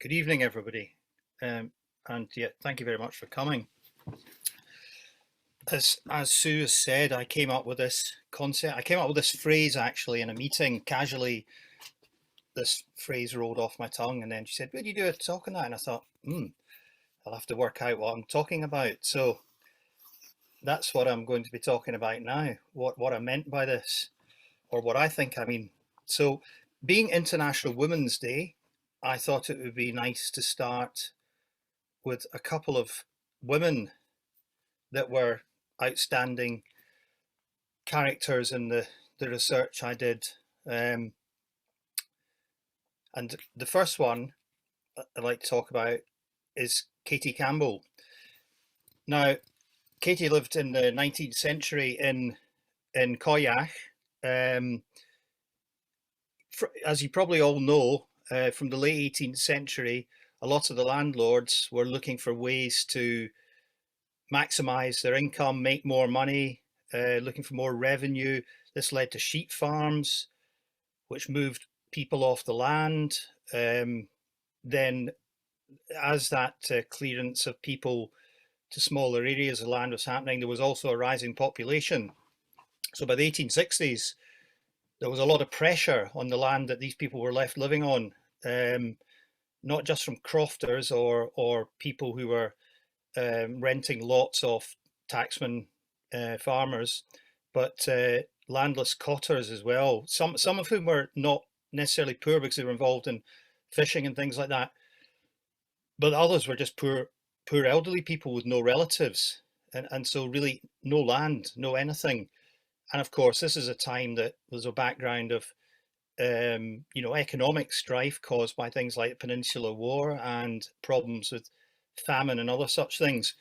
Good evening, everybody. And yeah, thank you very much for coming. As Sue has said, I came up with this concept. I came up with this phrase actually in a meeting. Casually, this phrase rolled off my tongue, and then she said, "What do you do a talk on that?" And I thought, I'll have to work out what I'm talking about. So that's what I'm going to be talking about now. What I meant by this, or what I think I mean. So, being International Women's Day, I thought it would be nice to start with a couple of women that were outstanding characters in the research I did. And the first one I'd like to talk about is Katie Campbell. Now, Katie lived in the 19th century in Coigach. As you probably all know, from the late 18th century, a lot of the landlords were looking for ways to maximize their income, make more money, looking for more revenue. This led to sheep farms, which moved people off the land. Then, as that clearance of people to smaller areas of land was happening, there was also a rising population. So by the 1860s, there was a lot of pressure on the land that these people were left living on, not just from crofters or people who were renting lots off taxman farmers, but landless cotters as well. Some of whom were not necessarily poor because they were involved in fishing and things like that, but others were just poor elderly people with no relatives, and so really no land, no anything. And of course, this is a time that was a background of economic strife caused by things like the Peninsular War and problems with famine and other such things.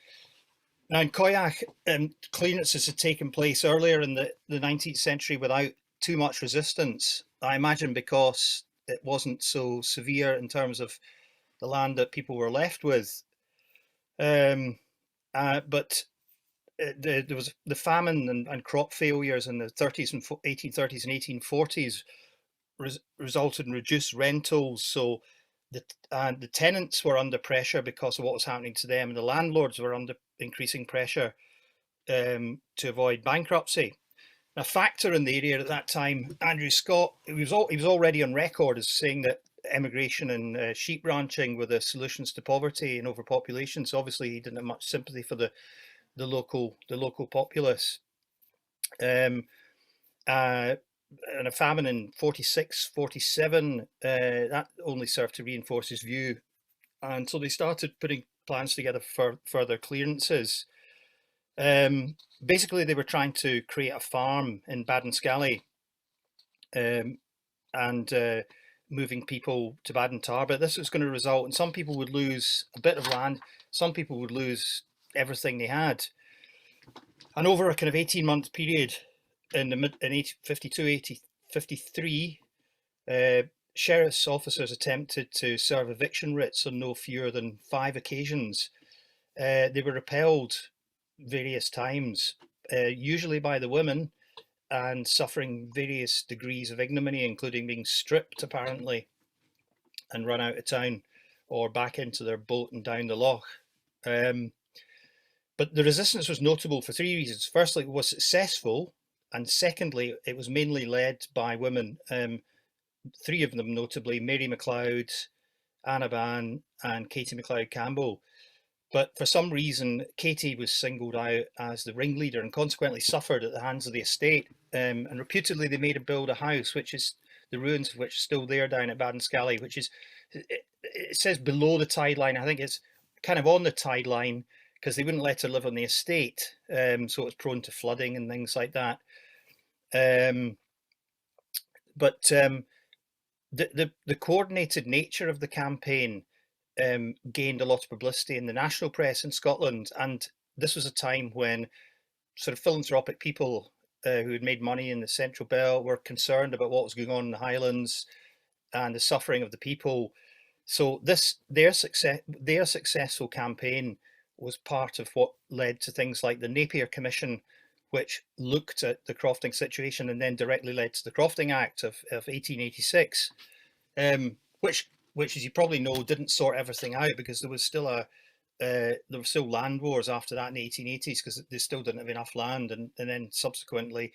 Now, in Coigach, clearances had taken place earlier in the 19th century without too much resistance. I imagine because it wasn't so severe in terms of the land that people were left with. But there was the famine and crop failures in the 30s and 1830s and 1840s resulted in reduced rentals. So the tenants were under pressure because of what was happening to them, and the landlords were under increasing pressure to avoid bankruptcy. A factor in the area at that time, Andrew Scott, he was already on record as saying that emigration and sheep ranching were the solutions to poverty and overpopulation. So obviously he didn't have much sympathy for the local populace. And a famine in 46, 47, that only served to reinforce his view. And so they started putting plans together for further clearances. Basically, they were trying to create a farm in Badenscally and moving people to Badentar. But this was going to result in some people would lose a bit of land, some people would lose everything they had. And over a kind of 18-month period, in 1853, sheriff's officers attempted to serve eviction writs on no fewer than 5 occasions. They were repelled various times, usually by the women, and suffering various degrees of ignominy, including being stripped apparently and run out of town or back into their boat and down the loch. But the resistance was notable for 3 reasons. Firstly, it was successful, and secondly, it was mainly led by women. 3 of them notably, Mary MacLeod, Anna Ban and Katie McLeod Campbell. But for some reason, Katie was singled out as the ringleader and consequently suffered at the hands of the estate. And reputedly, they made her build a house, which is the ruins of which are still there down at Badenscally, which is, it says below the tide line. I think it's kind of on the tide line because they wouldn't let her live on the estate. So it's prone to flooding and things like that. But the coordinated nature of the campaign gained a lot of publicity in the national press in Scotland, and this was a time when sort of philanthropic people who had made money in the Central Belt were concerned about what was going on in the Highlands and the suffering of the people. So their successful campaign was part of what led to things like the Napier Commission, which looked at the crofting situation and then directly led to the Crofting Act of 1886, which which, as you probably know, didn't sort everything out, because there was still there were still land wars after that in the 1880s, because they still didn't have enough land, and then subsequently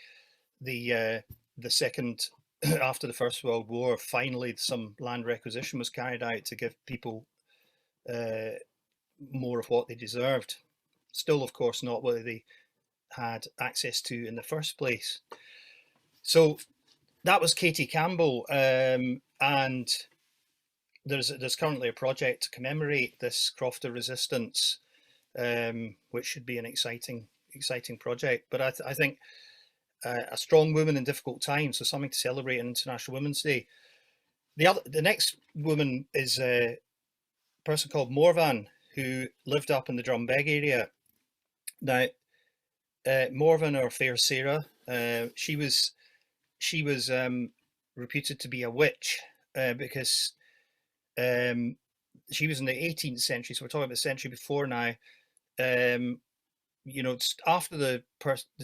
the second after the First World War, finally some land requisition was carried out to give people more of what they deserved. Still, of course, not what they had access to in the first place. So that was Katie Campbell, and there's currently a project to commemorate this Crofter resistance, which should be an exciting project. But I think a strong woman in difficult times, so something to celebrate on International Women's Day. The next woman is a person called Morvan, who lived up in the Drumbeg area. Now, Morvan, or Fair Sarah, she was reputed to be a witch, because she was in the 18th century, so we're talking about the century before now. You know, after the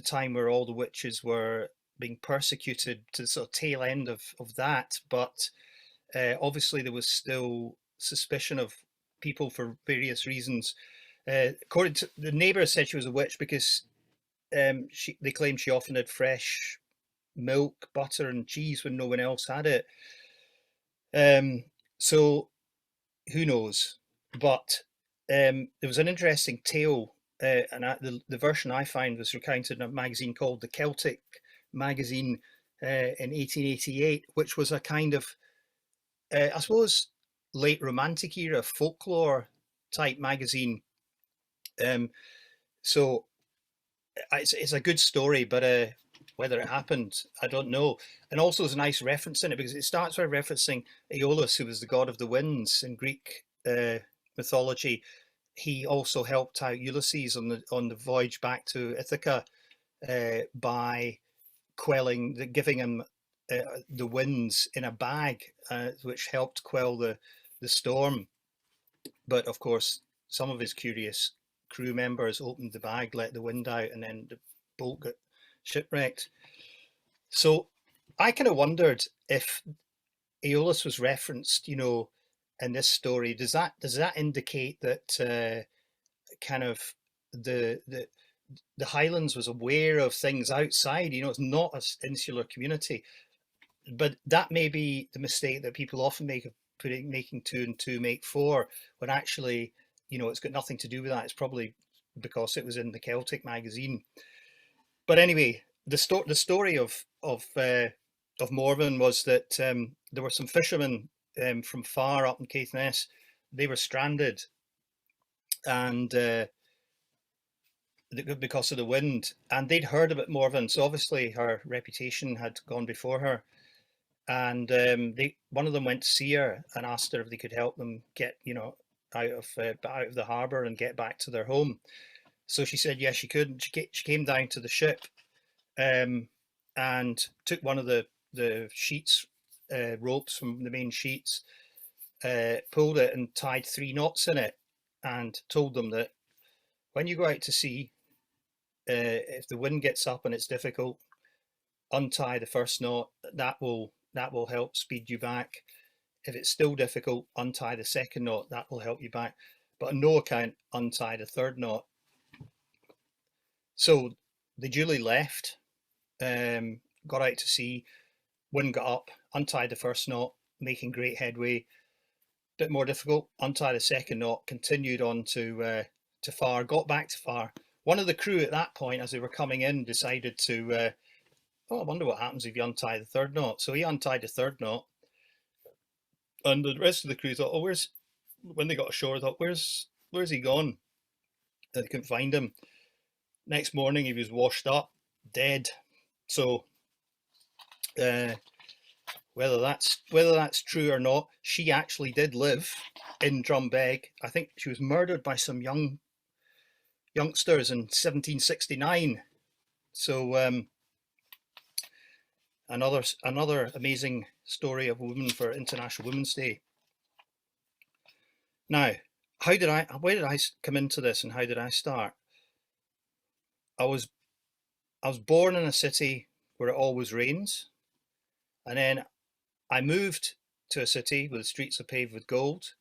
time where all the witches were being persecuted, to the sort of tail end of that, but obviously there was still suspicion of people for various reasons. According to the neighbours, said she was a witch because they claimed she often had fresh milk, butter, and cheese when no one else had it. So who knows? But there was an interesting tale, and the version I find was recounted in a magazine called the Celtic magazine in 1888, which was a kind of, I suppose, late Romantic era folklore type magazine. So it's a good story, but whether it happened, I don't know. And also there's a nice reference in it, because it starts by referencing Aeolus, who was the god of the winds in Greek mythology. He also helped out Ulysses on the voyage back to Ithaca by giving him the winds in a bag, which helped quell the storm. But of course, some of his curious crew members opened the bag, let the wind out, and then the boat got shipwrecked. So I kind of wondered if Aeolus was referenced, in this story. Does that indicate that kind of the Highlands was aware of things outside? It's not an insular community, but that may be the mistake that people often make of making two and two make four, when actually, it's got nothing to do with that. It's probably because it was in the Celtic magazine. But anyway, the story of Morvan was that there were some fishermen from far up in Caithness. They were stranded, and because of the wind, and they'd heard about Morvan, so obviously her reputation had gone before her. And one of them went to see her and asked her if they could help them get out of the harbour and get back to their home. So she said yes, she could. And she came down to the ship, and took one of the sheets, ropes from the main sheets, pulled it and tied 3 knots in it, and told them that when you go out to sea, if the wind gets up and it's difficult, untie the first knot. That will help speed you back. If it's still difficult, untie the second knot. That will help you back. But on no account untie the third knot. So they duly left, got out to sea, wind got up, untied the first knot, making great headway. Bit more difficult, untie the second knot, continued on to Far, got back to Far. One of the crew at that point, as they were coming in, decided to, I wonder what happens if you untie the third knot. So he untied the third knot, and the rest of the crew thought, when they got ashore, thought, where's he gone? And they couldn't find him. Next morning, he was washed up, dead. So whether that's true or not, she actually did live in Drumbeg. I think she was murdered by some youngsters in 1769. So another amazing story of a woman for International Women's Day. Now, where did I come into this, and how did I start? I was born in a city where it always rains, and then I moved to a city where the streets are paved with gold.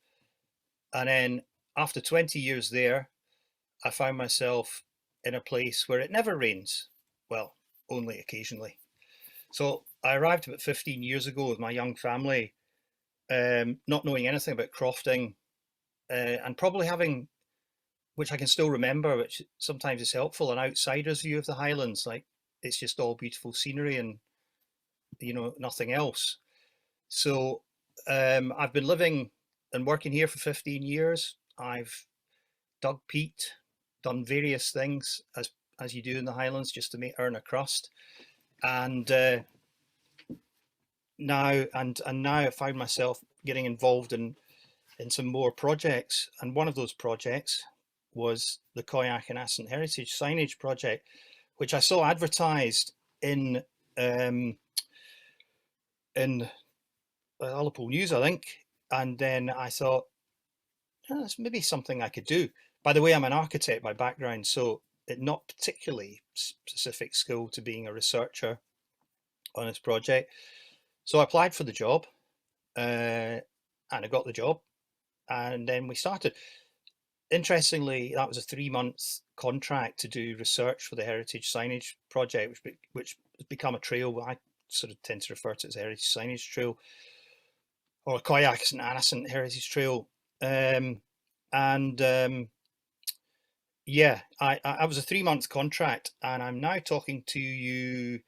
And then after 20 years there, I found myself in a place where it never rains. Well, only occasionally. So I arrived about 15 years ago with my young family, not knowing anything about crofting, and probably having, which I can still remember, which sometimes is helpful, an outsider's view of the Highlands. Like, it's just all beautiful scenery and, nothing else. So I've been living and working here for 15 years. I've dug peat, done various things as you do in the Highlands just to earn a crust. And now I find myself getting involved in some more projects. And one of those projects was the Coigach Assynt Heritage Signage Project, which I saw advertised in Liverpool News, I think. And then I thought, that's maybe something I could do. By the way, I'm an architect by background, so it not particularly specific skill to being a researcher on this project. So I applied for the job, and I got the job, and then we started. Interestingly, that was a 3-month contract to do research for the Heritage Signage Project, which has become a trail. I sort of tend to refer to it as a Heritage Signage Trail, or a Coigach Assynt Heritage Trail. Yeah, I was a 3-month contract, and I'm now talking to you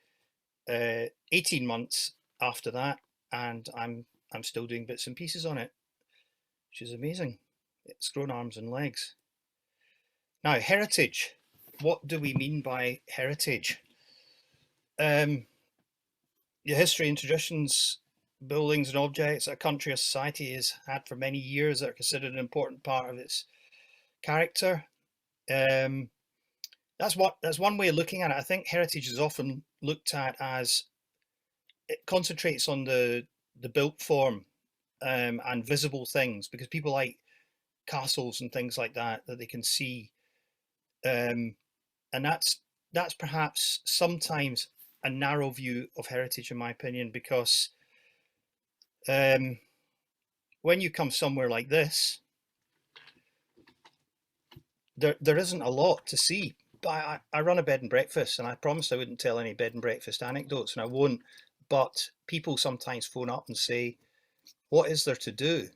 18 months after that, and I'm still doing bits and pieces on it, which is amazing. It's grown arms and legs. Now, heritage. What do we mean by heritage? The history and traditions, buildings and objects a country or society has had for many years that are considered an important part of its character. That's one way of looking at it. I think heritage is often looked at as it concentrates on the built form and visible things, because people like castles and things like that they can see, and that's perhaps sometimes a narrow view of heritage, in my opinion, because when you come somewhere like this, there isn't a lot to see. But I run a bed and breakfast, and I promised I wouldn't tell any bed and breakfast anecdotes, and I won't. But people sometimes phone up and say, "What is there to do?"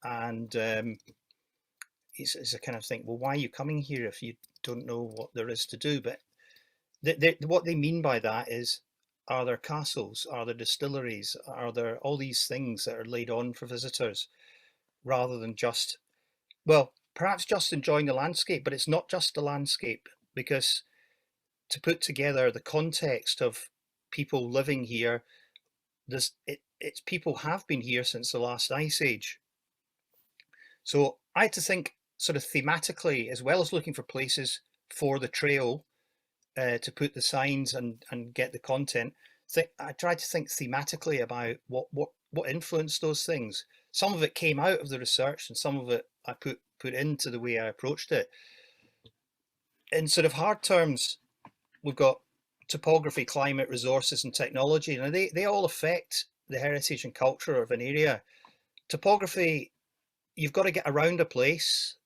And it's a kind of thing. Well, why are you coming here if you don't know what there is to do? But what they mean by that is, are there castles? Are there distilleries? Are there all these things that are laid on for visitors, rather than just, well, perhaps just enjoying the landscape? But it's not just the landscape, because to put together the context of people living here, it's people have been here since the last ice age. So I had to think sort of thematically, as well as looking for places for the trail to put the signs and get the content. I tried to think thematically about what influenced those things. Some of it came out of the research, and some of it I put into the way I approached it. In sort of hard terms, we've got topography, climate, resources, and technology. Now they all affect the heritage and culture of an area. Topography, you've got to get around a place,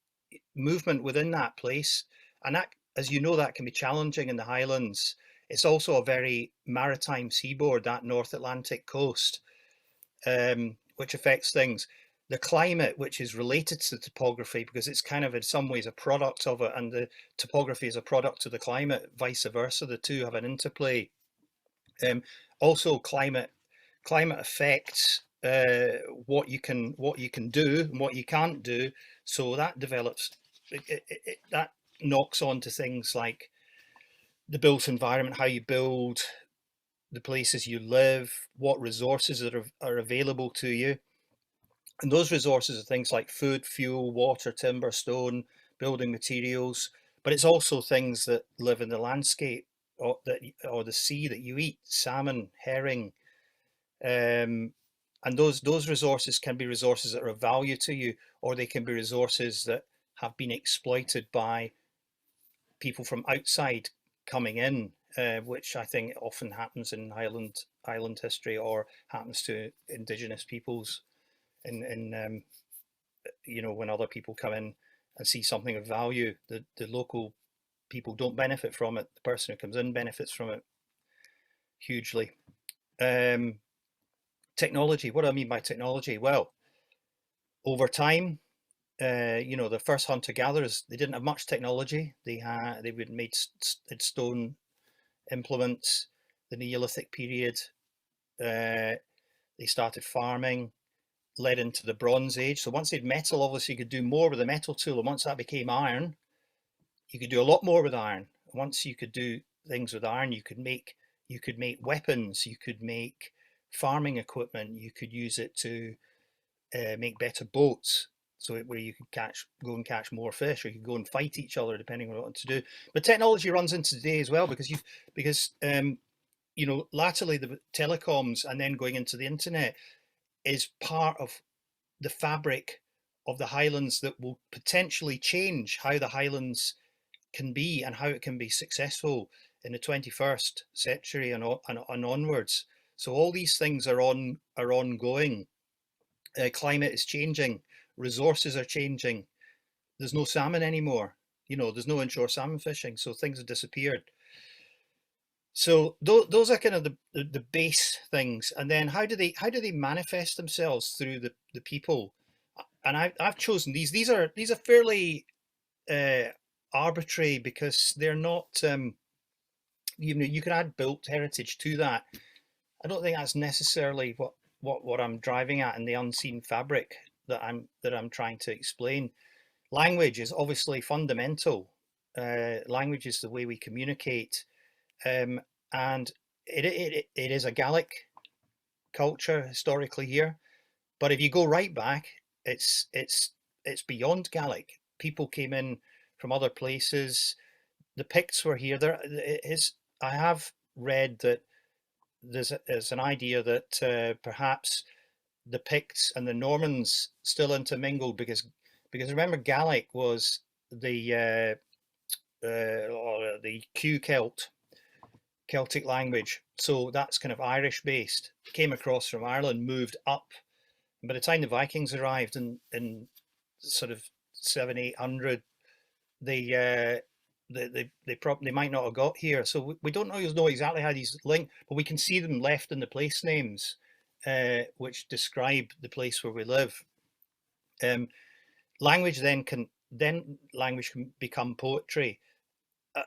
movement within that place, and that, as you know, that can be challenging in the Highlands. It's also a very maritime seaboard, that North Atlantic coast, which affects things. The climate, which is related to the topography, because it's kind of in some ways a product of it, and the topography is a product of the climate, vice versa. The two have an interplay. Also, climate affects what you can do and what you can't do. So that develops, that knocks on to things like the built environment, how you build, the places you live, what resources are available to you. And those resources are things like food, fuel, water, timber, stone, building materials. But it's also things that live in the landscape, or the sea that you eat, salmon, herring. And those resources can be resources that are of value to you, or they can be resources that have been exploited by people from outside coming in, which I think often happens in Highland island history or happens to indigenous peoples in you know, when other people come in and see something of value, the local people don't benefit from it. The person who comes in benefits from it hugely. Technology. What do I mean by technology? Well, over time, you know, the first hunter-gatherers, they didn't have much technology. They would made stone implements. The Neolithic period, they started farming, led into the Bronze Age. So once they'd metal, obviously you could do more with the metal tool. And once that became iron, you could do a lot more with iron. Once you could do things with iron, you could make weapons, you could make farming equipment, you could use it to make better boats. So where you could go and catch more fish, or you could go and fight each other depending on what you want to do. But technology runs into today as well, because you know, latterly the telecoms and then going into the internet is part of the fabric of the Highlands that will potentially change how the Highlands can be and how it can be successful in the 21st century and onwards. So all these things are ongoing. Climate is changing, resources are changing. There's no salmon anymore. You know, there's no inshore salmon fishing, so things have disappeared. So those are kind of the base things, and then how do they manifest themselves through the people? And I've chosen these. These are fairly arbitrary, because they're not. You know, you could add built heritage to that. I don't think that's necessarily what I'm driving at in the unseen fabric that I'm trying to explain. Language is obviously fundamental. Language is the way we communicate. And it is a Gaelic culture historically here, but if you go right back, it's beyond Gaelic. People came in from other places. The Picts were here. I have read that there's an idea that perhaps the Picts and the Normans still intermingled, because remember, Gaelic was the Q Celtic language, so that's kind of Irish based. Came across from Ireland, moved up. And by the time the Vikings arrived in sort of 700-800, they probably might not have got here. So we don't always know exactly how these link, but we can see them left in the place names, which describe the place where we live. Language can become poetry.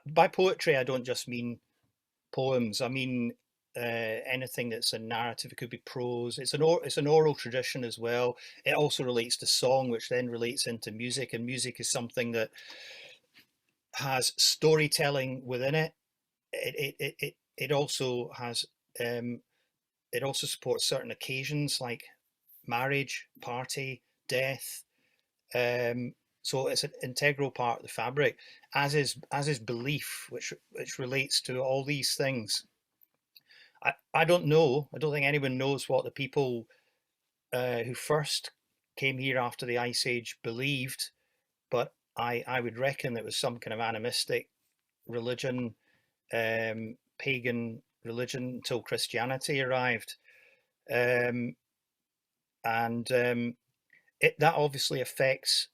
By poetry, I don't just mean poems. I mean anything that's a narrative. It could be prose. It's an oral tradition as well. It also relates to song, which then relates into music, and music is something that has storytelling within it. It also has it also supports certain occasions like marriage, party, death. So it's an integral part of the fabric, as is belief, which relates to all these things. I don't know. I don't think anyone knows what the people who first came here after the Ice Age believed, but I would reckon it was some kind of animistic religion, pagan religion, until Christianity arrived, and that obviously affects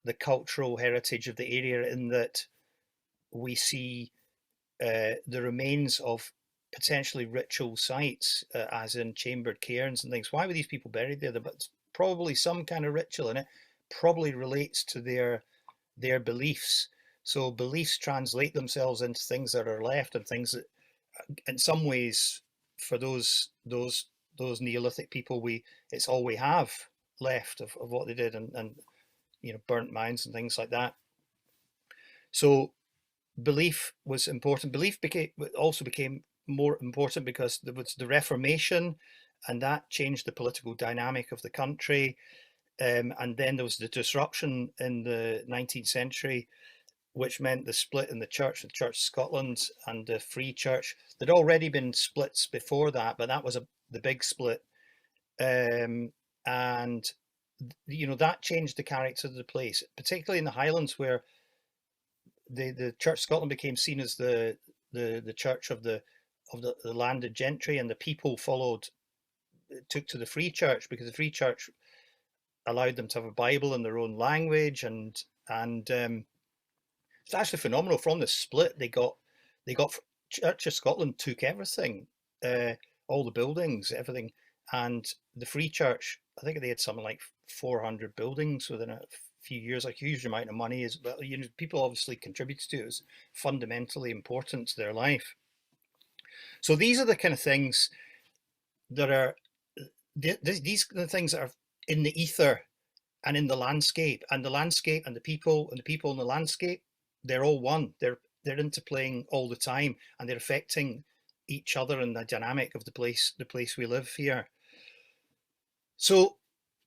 the cultural heritage of the area, in that we see the remains of potentially ritual sites, as in chambered cairns and things. Why were these people buried there? But probably some kind of ritual in it, probably relates to their beliefs. So beliefs translate themselves into things that are left, and things that, in some ways, for those Neolithic people, it's all we have left of what they did, and you know, burnt mounds and things like that. So belief was important. Belief also became more important because there was the Reformation, and that changed the political dynamic of the country. And then there was the disruption in the 19th century, which meant the split in the Church of Scotland and the Free Church. There'd already been splits before that, but that was the big split. And you know, that changed the character of the place, particularly in the Highlands, where the Church of Scotland became seen as the church of the the landed gentry, and the people took to the free church, because the free church allowed them to have a Bible in their own language, and it's actually phenomenal. From the split, they got Church of Scotland took everything, uh, all the buildings, everything, and the Free Church. I think they had something like 400 buildings within a few years. A huge amount of money is, but people obviously contributed to it. It was fundamentally important to their life. So these are the kind of things that are these are the things that are in the ether and in the landscape, and the landscape and the people in the landscape, they're all one. They're interplaying all the time, and they're affecting each other and the dynamic of the place we live here. So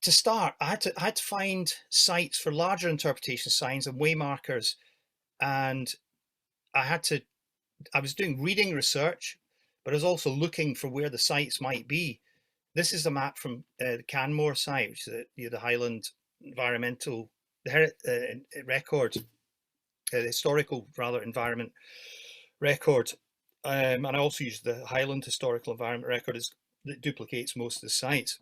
to start, I had to find sites for larger interpretation signs and waymarkers, and I was doing reading research, but I was also looking for where the sites might be. This is a map from the Canmore site, which is the Highland Environmental Record, historical rather environment record, and I also use the Highland Historical Environment Record that duplicates most of the sites.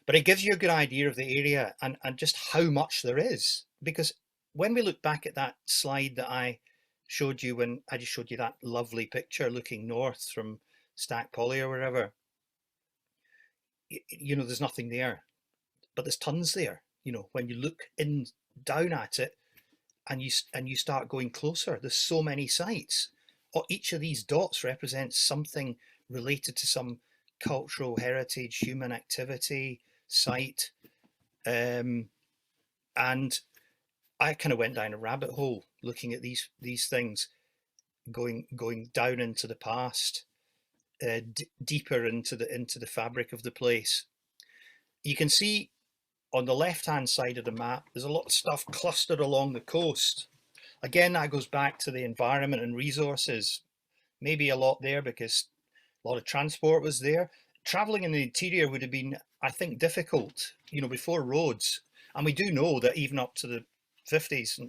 But it gives you a good idea of the area and just how much there is, because when we look back at that slide that I showed you, when I just showed you that lovely picture looking north from Stack Polly or wherever, there's nothing there, but there's tons there. When you look down at it, and you start going closer, there's so many sites. Each of these dots represents something related to some cultural heritage, human activity, site, and I kind of went down a rabbit hole looking at these things, going down into the past, deeper into the fabric of the place. You can see on the left-hand side of the map, there's a lot of stuff clustered along the coast. Again, that goes back to the environment and resources. Maybe a lot there because a lot of transport was there. Traveling in the interior would have been, I think, difficult, before roads. And we do know that even up to the 50s,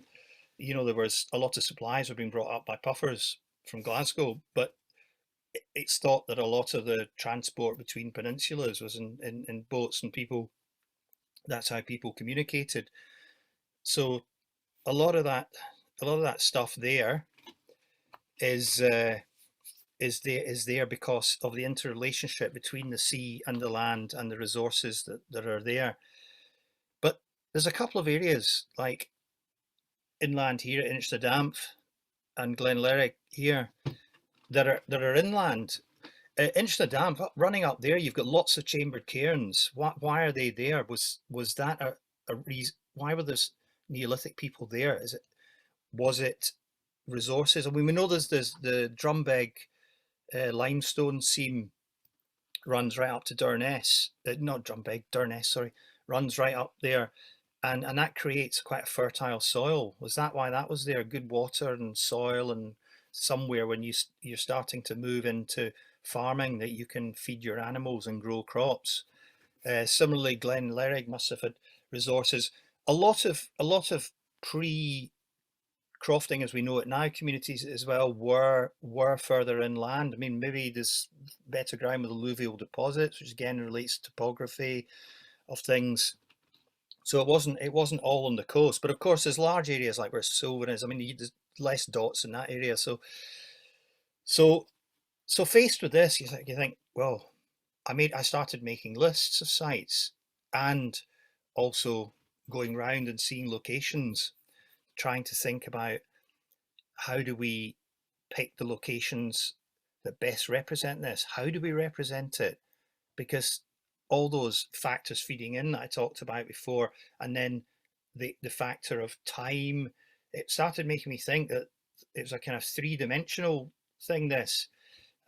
there was a lot of supplies were being brought up by puffers from Glasgow, but it's thought that a lot of the transport between peninsulas was in boats, and that's how people communicated. So a lot of that stuff there is there because of the interrelationship between the sea and the land and the resources that are there. But there's a couple of areas like inland here at Inchthedamp and Glenlerrig here that are inland. Inchthedamp, running up there, you've got lots of chambered cairns. Why are they there? Was that a reason? Why were there Neolithic people there? Was it resources? I mean, we know there's the Drumbeg limestone seam runs right up to Durness, not Drumbeg, Durness, sorry, runs right up there, and that creates quite a fertile soil. Was that why that was there? Good water and soil, and somewhere when you're starting to move into farming that you can feed your animals and grow crops. Similarly, Glenlerrig must have had resources. A lot of pre crofting as we know it now communities as well were further inland. I mean, maybe there's better ground with alluvial deposits, which again relates to topography of things. So it wasn't all on the coast, but of course there's large areas like where Sylvan is. I mean, there's less dots in that area. So faced with this, you think, well, I started making lists of sites and also going around and seeing locations, trying to think about how do we pick the locations that best represent this? How do we represent it? Because all those factors feeding in that I talked about before, and then the factor of time, it started making me think that it was a kind of three-dimensional thing, this,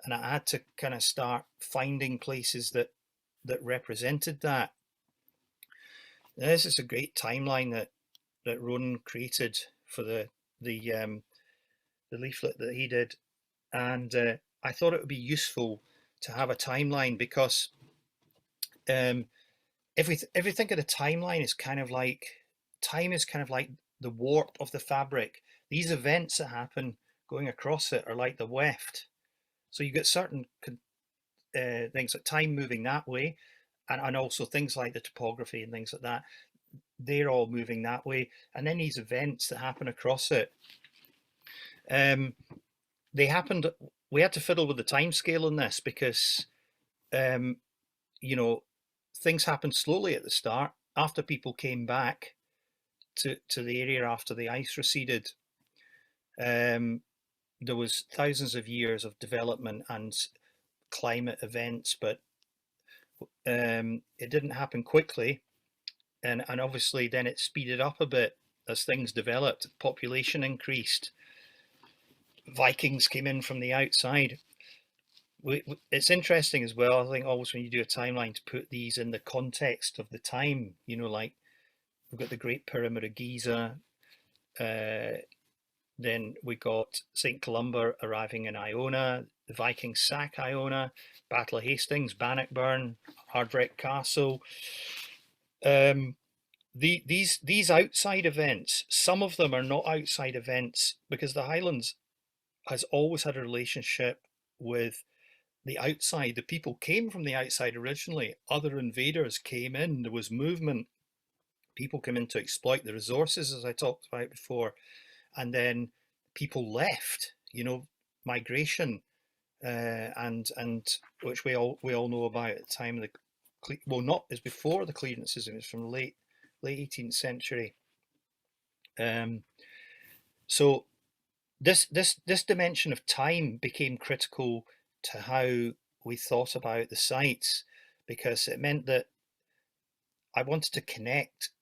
and I had to kind of start finding places that represented that. Now, this is a great timeline that Ronan created for the leaflet that he did, and I thought it would be useful to have a timeline because if we think of the timeline is kind of like time is kind of like the warp of the fabric. These events that happen going across it are like the weft, So you get certain things like time moving that way, and also things like the topography and things like that. They're all moving that way, and then these events that happen across it. They happened. We had to fiddle with the time scale on this because um, you know, things happened slowly at the start. After people came back to the area after the ice receded, um, there was thousands of years of development and climate events, but it didn't happen quickly, and obviously then it speeded up a bit as things developed. Population increased. Vikings came in from the outside. It's interesting as well, I think, always when you do a timeline, to put these in the context of the time. Like we've got the Great Pyramid of Giza, then we got St. Columba arriving in Iona, the Vikings sack Iona, Battle of Hastings, Bannockburn, Ardrech Castle. These outside events, some of them are not outside events because the Highlands has always had a relationship with the outside. The people came from the outside originally. Other invaders came in. There was movement. People came in to exploit the resources, as I talked about before, and then people left. Migration, and which we all know about at the time of the not as before the clearances. It was from the late 18th century. So this dimension of time became critical to how we thought about the sites, because it meant that I wanted to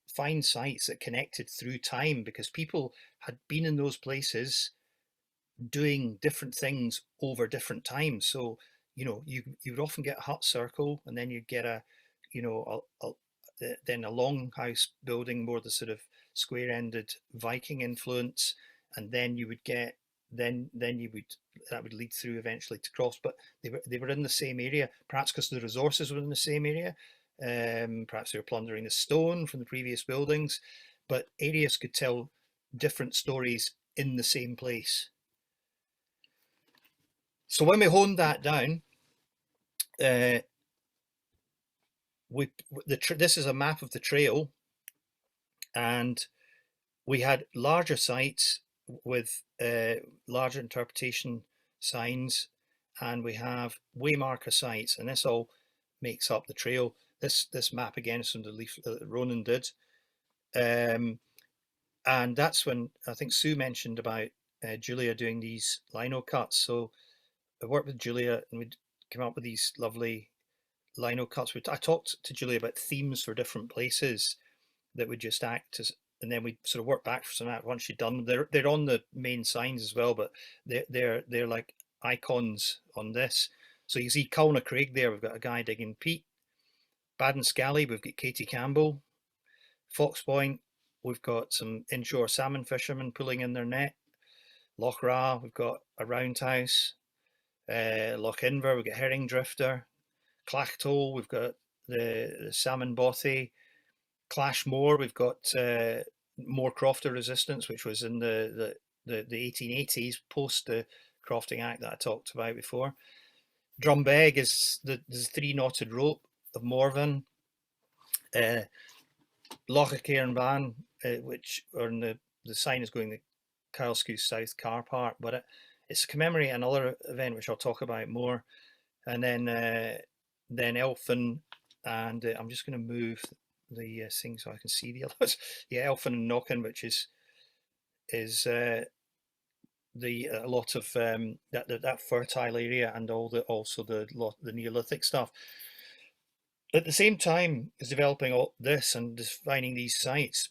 find sites that connected through time, because people had been in those places doing different things over different times. So you would often get a hut circle, and then you'd get then a longhouse building, more the sort of square-ended Viking influence, and then you would get then you would that would lead through eventually to cross. But they were in the same area, perhaps because the resources were in the same area. Perhaps they were plundering the stone from the previous buildings, but areas could tell different stories in the same place. So when we honed that down, this is a map of the trail, and we had larger sites with larger interpretation signs, and we have waymarker sites, and this all makes up the trail. This map again is from the leaf that Ronan did, and that's when I think Sue mentioned about Julia doing these linocuts. So I worked with Julia, and we'd come up with these lovely linocuts. I talked to Julia about themes for different places that would just act as, and then we sort of work back from that once you're done. They're on the main signs as well, but they're like icons on this. So you see Culna Craig there. We've got a guy digging peat. Baden-Scally, we've got Katie Campbell. Fox Point, we've got some inshore salmon fishermen pulling in their net. Loch Ra, we've got a roundhouse. Lochinver, we've got herring drifter. Clachtol, we've got the salmon bothy. Clashmore, we've got more crofter resistance, which was in the 1880s, post the Crofting Act that I talked about before. Drumbeg is the three knotted rope of Morvan. Cairn Van, which on the sign is going the Kylsku South Car Park, but it's to commemorate another event which I'll talk about more. And then Elfin, and I'm just going to move the thing so I can see the others. Yeah, Elfin and Knockin, which is a lot of that fertile area, and also the Neolithic stuff. At the same time as developing all this and defining these sites,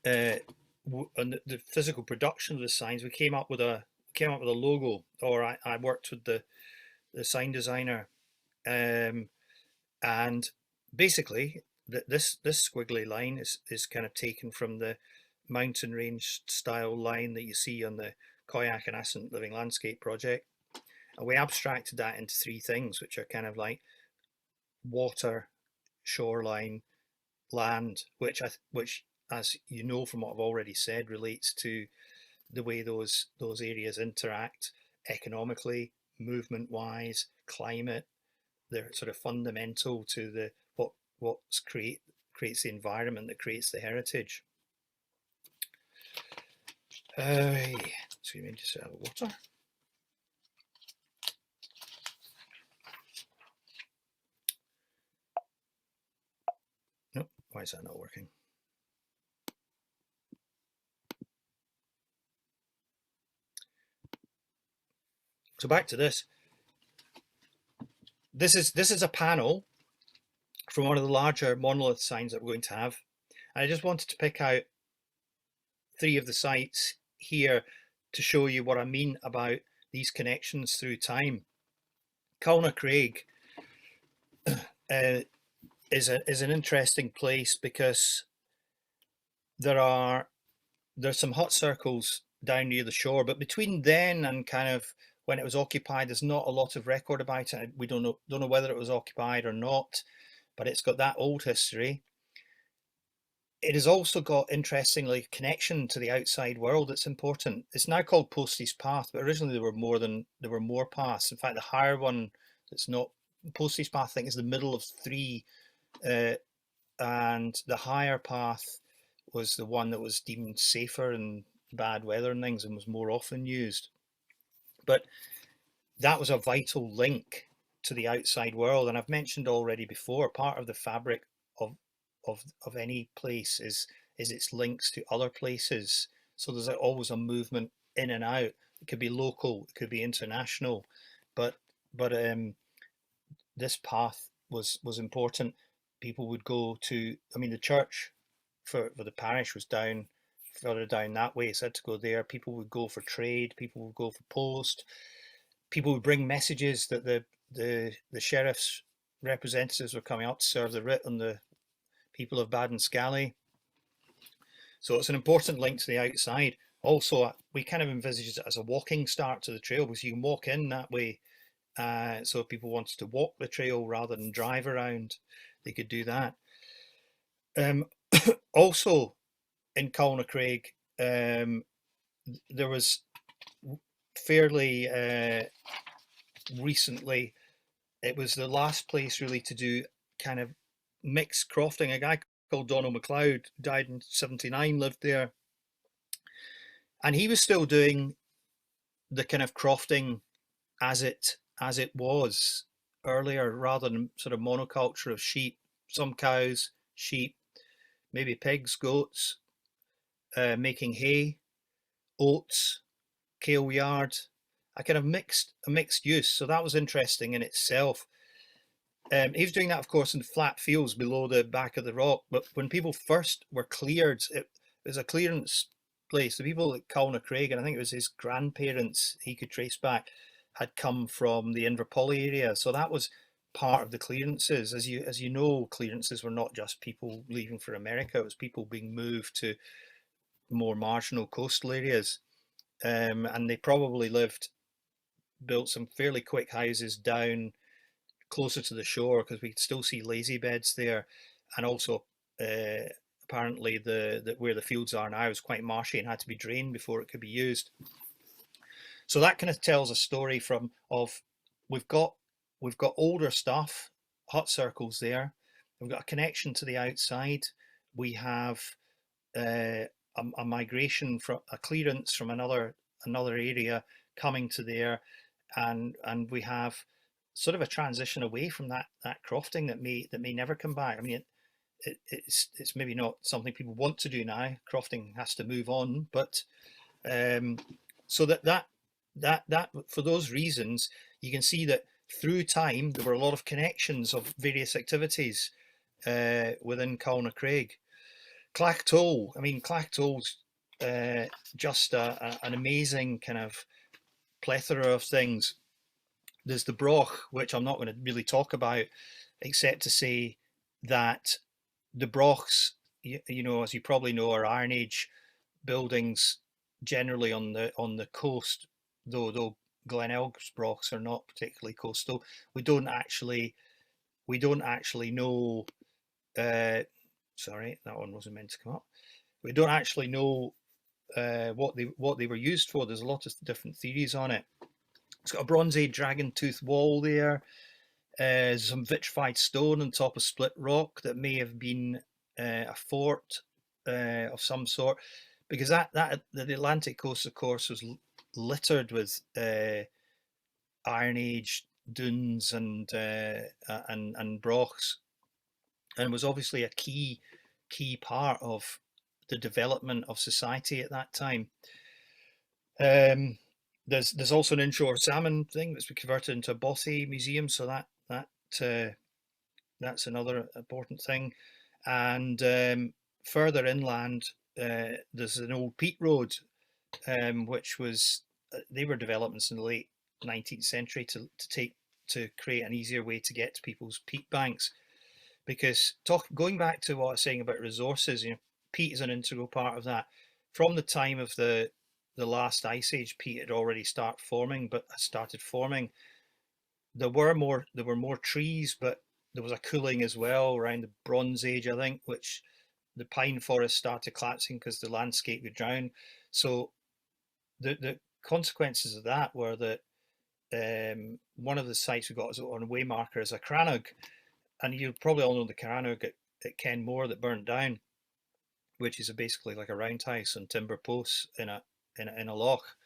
and the physical production of the signs, we came up with a logo, or I worked with the sign designer, and basically this squiggly line is kind of taken from the mountain range style line that you see on the Coigach Assynt Living Landscape project, and we abstracted that into three things, which are kind of like water, shoreline, land, which as you know from what I've already said, relates to the way those areas interact economically, movement wise, climate. They're sort of fundamental to the what's creates the environment that creates the heritage. Excuse me, just a water. Nope, why is that not working? So back to this. This is a panel from one of the larger monolith signs that we're going to have. And I just wanted to pick out 3 of the sites here to show you what I mean about these connections through time. Coigach is an interesting place because there's some hut circles down near the shore, but between then and kind of when it was occupied, there's not a lot of record about it. We don't know whether it was occupied or not, but it's got that old history. It has also got, interestingly, connection to the outside world. It's important. It's now called Posties Path, but originally there were more paths. In fact, the higher one that's not Posties Path, I think, is the middle of 3, and the higher path was the one that was deemed safer in bad weather and things and was more often used. But that was a vital link to the outside world, and I've mentioned already before, part of the fabric of any place is its links to other places. So there's always a movement in and out. It could be local, it could be international, but this path was important. People would go to, I mean, the church for the parish was down further down that way, so I had to go there. People would go for trade, people would go for post, people would bring messages that the sheriff's representatives were coming up to serve the writ on the people of Baden-Scally. So it's an important link to the outside. Also, we kind of envisaged it as a walking start to the trail, because you can walk in that way. So if people wanted to walk the trail rather than drive around, they could do that. Also in Coigach, there was fairly recently, it was the last place really to do kind of mixed crofting. A guy called MacLeod died in 79, lived there, and he was still doing the kind of crofting as it was earlier, rather than sort of monoculture of sheep, some cows, sheep, maybe pigs, goats, making hay, oats, kale yard, a kind of mixed use. So that was interesting in itself. He was doing that, of course, in flat fields below the back of the rock. But when people first were cleared, it was a clearance place. The people at Coigach, and I think it was his grandparents he could trace back, had come from the Inverpolly area. So that was part of the clearances. As you know, clearances were not just people leaving for America. It was people being moved to more marginal coastal areas. And they probably built some fairly quick houses down closer to the shore, because we still see lazy beds there, and also apparently where the fields are now is quite marshy and had to be drained before it could be used. So that kind of tells a story of we've got older stuff, hut circles there. We've got a connection to the outside. We have a migration from a clearance from another area coming to there, and we have sort of a transition away from that crofting that may never come back. I mean, it's maybe not something people want to do now. Crofting has to move on, but so that for those reasons, you can see that through time there were a lot of connections of various activities within Coigach. Clachtol, I mean, Clachtol's just an amazing kind of plethora of things. There's the broch, which I'm not going to really talk about, except to say that the brochs, you know, as you probably know, are Iron Age buildings generally on the coast, though Glenelg's brochs are not particularly coastal. We don't actually know. Sorry, that one wasn't meant to come up. We don't actually know what they were used for. There's a lot of different theories on it. It's got a Bronze Age dragon tooth wall there. Some vitrified stone on top of split rock that may have been a fort of some sort, because that the Atlantic coast, of course, was littered with Iron Age dunes and brochs, and was obviously a key part of the development of society at that time. There's also an inshore salmon thing that's been converted into a bothy museum, so that's another important thing. And further inland, there's an old peat road, which was they were developments in the late 19th century to create an easier way to get to people's peat banks. Because going back to what I was saying about resources, peat is an integral part of that. From the time of the last ice age, peat had already started forming. There were more trees, but there was a cooling as well around the Bronze Age, I think, which the pine forest started collapsing because the landscape would drown. So the consequences of that were that one of the sites we got on a waymarker is a crannog, and you probably all know the crannog at Kenmore that burnt down, which is basically like a roundhouse on timber posts in a loch.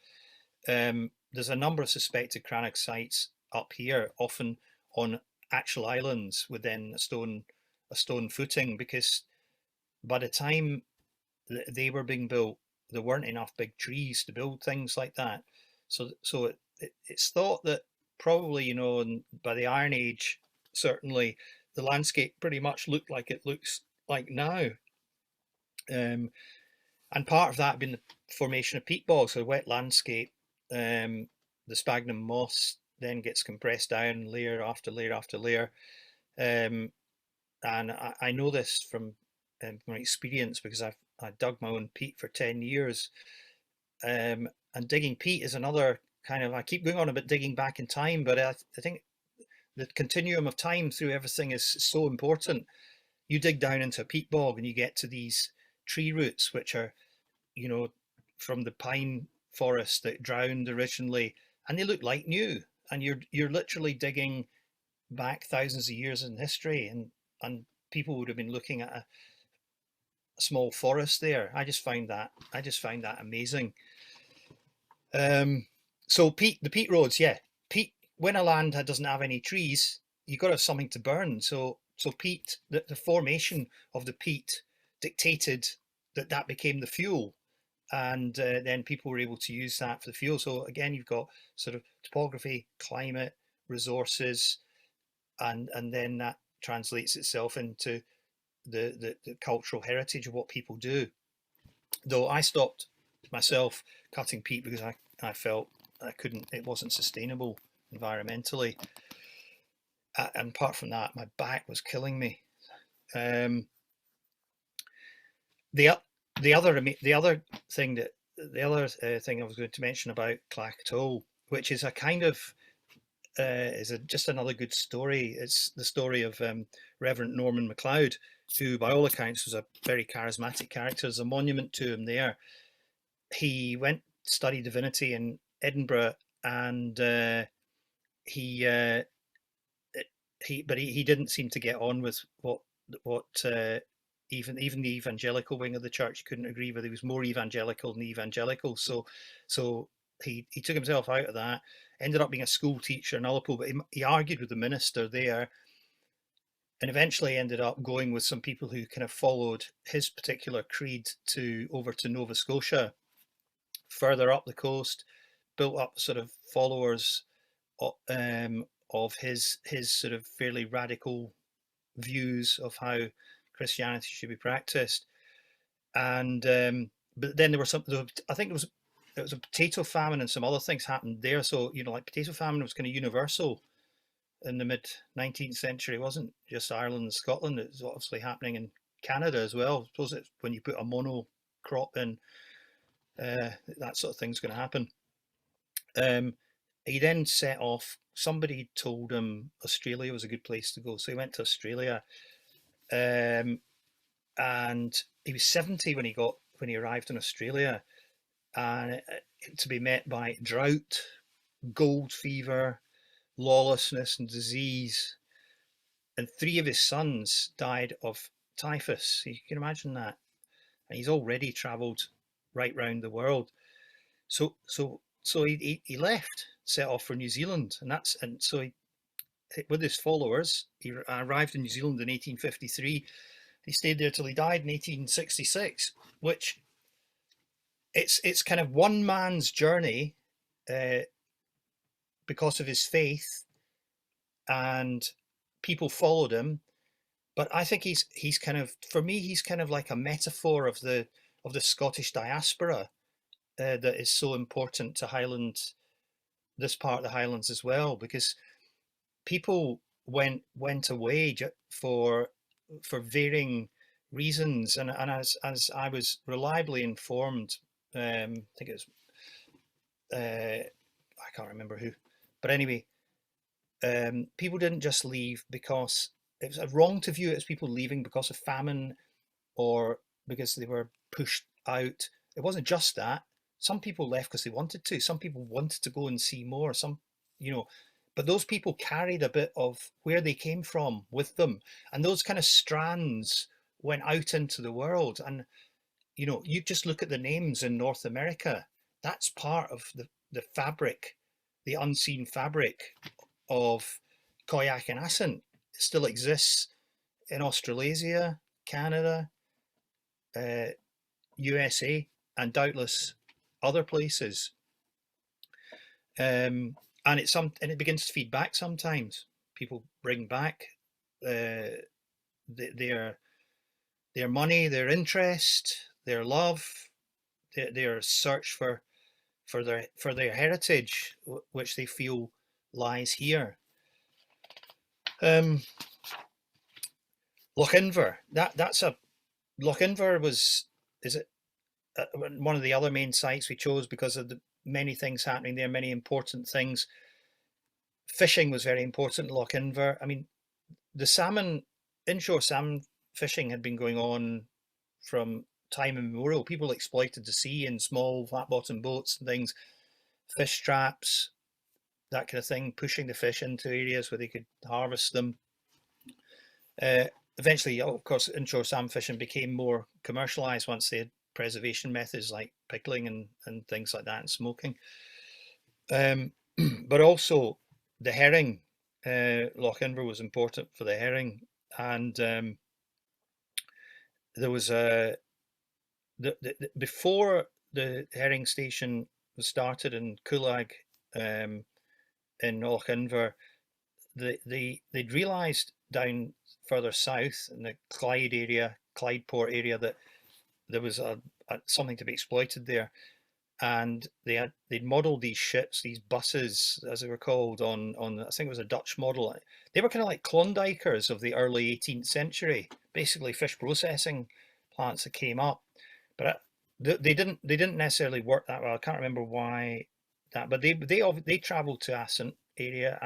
There's a number of suspected crannog sites up here, often on actual islands within a stone footing, because by the time they were being built, there weren't enough big trees to build things like that. So it's thought that probably, by the Iron Age, certainly the landscape pretty much looked like it looks like now. And part of that being the formation of peat bogs, so wet landscape. The sphagnum moss then gets compressed down layer after layer after layer. And I know this from my experience, because I dug my own peat for 10 years. And digging peat is another kind of, I keep going on about digging back in time, but I think the continuum of time through everything is so important. You dig down into a peat bog and you get to these tree roots, which are, from the pine forest that drowned originally, and they look like new. And you're literally digging back thousands of years in history, and people would have been looking at a small forest there. I just find that amazing. So the peat roads, yeah. Peat, when a land doesn't have any trees, you've got to have something to burn. So peat, the formation of the peat dictated that became the fuel, and then people were able to use that for the fuel. So again, you've got sort of topography, climate, resources, and then that translates itself into the cultural heritage of what people do. Though I stopped myself cutting peat because I felt I couldn't, it wasn't sustainable environmentally. And apart from that, my back was killing me. The other thing I was going to mention about Clactow, which is a kind of just another good story. It's the story of Reverend Norman MacLeod, who, by all accounts, was a very charismatic character. There's a monument to him there. He went to study divinity in Edinburgh, and he didn't seem to get on with what even the evangelical wing of the church couldn't agree with. He was more evangelical than evangelical, so he took himself out of that. Ended up being a school teacher in Ullapool, but he argued with the minister there, and eventually ended up going with some people who kind of followed his particular creed over to Nova Scotia, further up the coast, built up sort of followers of his sort of fairly radical views of how Christianity should be practiced. And but then there were I think it was a potato famine and some other things happened there. So like potato famine was kind of universal in the mid 19th century. It wasn't just Ireland and Scotland. It was obviously happening in Canada as well. I suppose it's when you put a mono crop in, that sort of thing's going to happen. He then set off. Somebody told him Australia was a good place to go, so he went to Australia. And he was 70 when he arrived in Australia, and to be met by drought, gold fever, lawlessness and disease, and 3 of his sons died of typhus. You can imagine that. And he's already travelled right round the world. So he left, set off for New Zealand, and so he, with his followers, he arrived in New Zealand in 1853. He stayed there till he died in 1866, which it's kind of one man's journey uh, because of his faith, and people followed him. But I think he's kind of, for me, he's kind of like a metaphor of the Scottish diaspora that is so important to Highland, this part of the Highlands as well, because people went away for varying reasons, and as I was reliably informed, I think it was I can't remember who, but anyway, people didn't just leave because it was wrong to view it as people leaving because of famine or because they were pushed out. It wasn't just that. Some people left because they wanted to. Some people wanted to go and see more. Some, you know, but those people carried a bit of where they came from with them, and those kind of strands went out into the world. And you just look at the names in North America. That's part of the fabric, the unseen fabric of Coigach and Assynt. It still exists in Australasia, Canada, USA, and doubtless other places. And it begins to feed back sometimes. People bring back their money, their interest, their love, their search for their heritage, which they feel lies here. Lochinver. Lochinver is it one of the other main sites we chose because of the many things happening there, many important things. Fishing was very important in Lochinver. I mean, the inshore salmon fishing had been going on from time immemorial. People exploited the sea in small flat-bottom boats and things, fish traps, that kind of thing, pushing the fish into areas where they could harvest them. Eventually, of course, inshore salmon fishing became more commercialized once they had preservation methods like pickling and things like that, and smoking. But also the herring, Lochinver was important for the herring, and there was before the herring station was started in Coigach, in Lochinver, they'd realised down further south in the Clydeport area, that there was something to be exploited there, and they'd modelled these ships, these buses as they were called, on I think it was a Dutch model. They were kind of like Klondikers of the early 18th century, basically fish processing plants that came up, but they didn't necessarily work that well. I can't remember why that, but they travelled to Assynt area,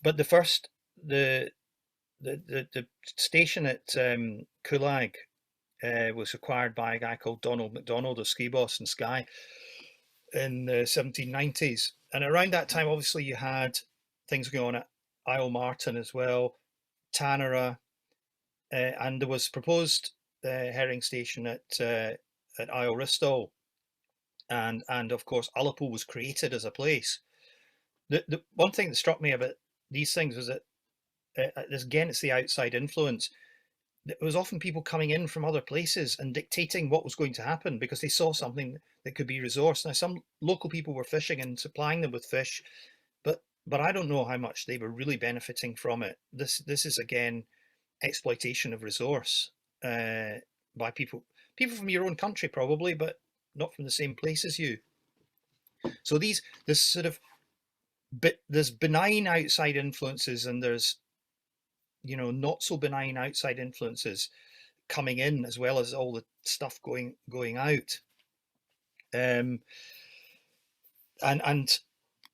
but the station at Coigach was acquired by a guy called Donald MacDonald of Ski Boss and Skye in the 1790s. And around that time, obviously, you had things going on at Isle Martin as well, Tanara, and there was proposed herring station at Isle Ristall, and of course Ullapool was created as a place. The one thing that struck me about these things was that again, it's the outside influence. It was often people coming in from other places and dictating what was going to happen because they saw something that could be resource. Now, some local people were fishing and supplying them with fish, but I don't know how much they were really benefiting from it. This is again exploitation of resource by people from your own country probably, but not from the same place as you. So this sort of there's benign outside influences, and there's not so benign outside influences coming in, as well as all the stuff going out. And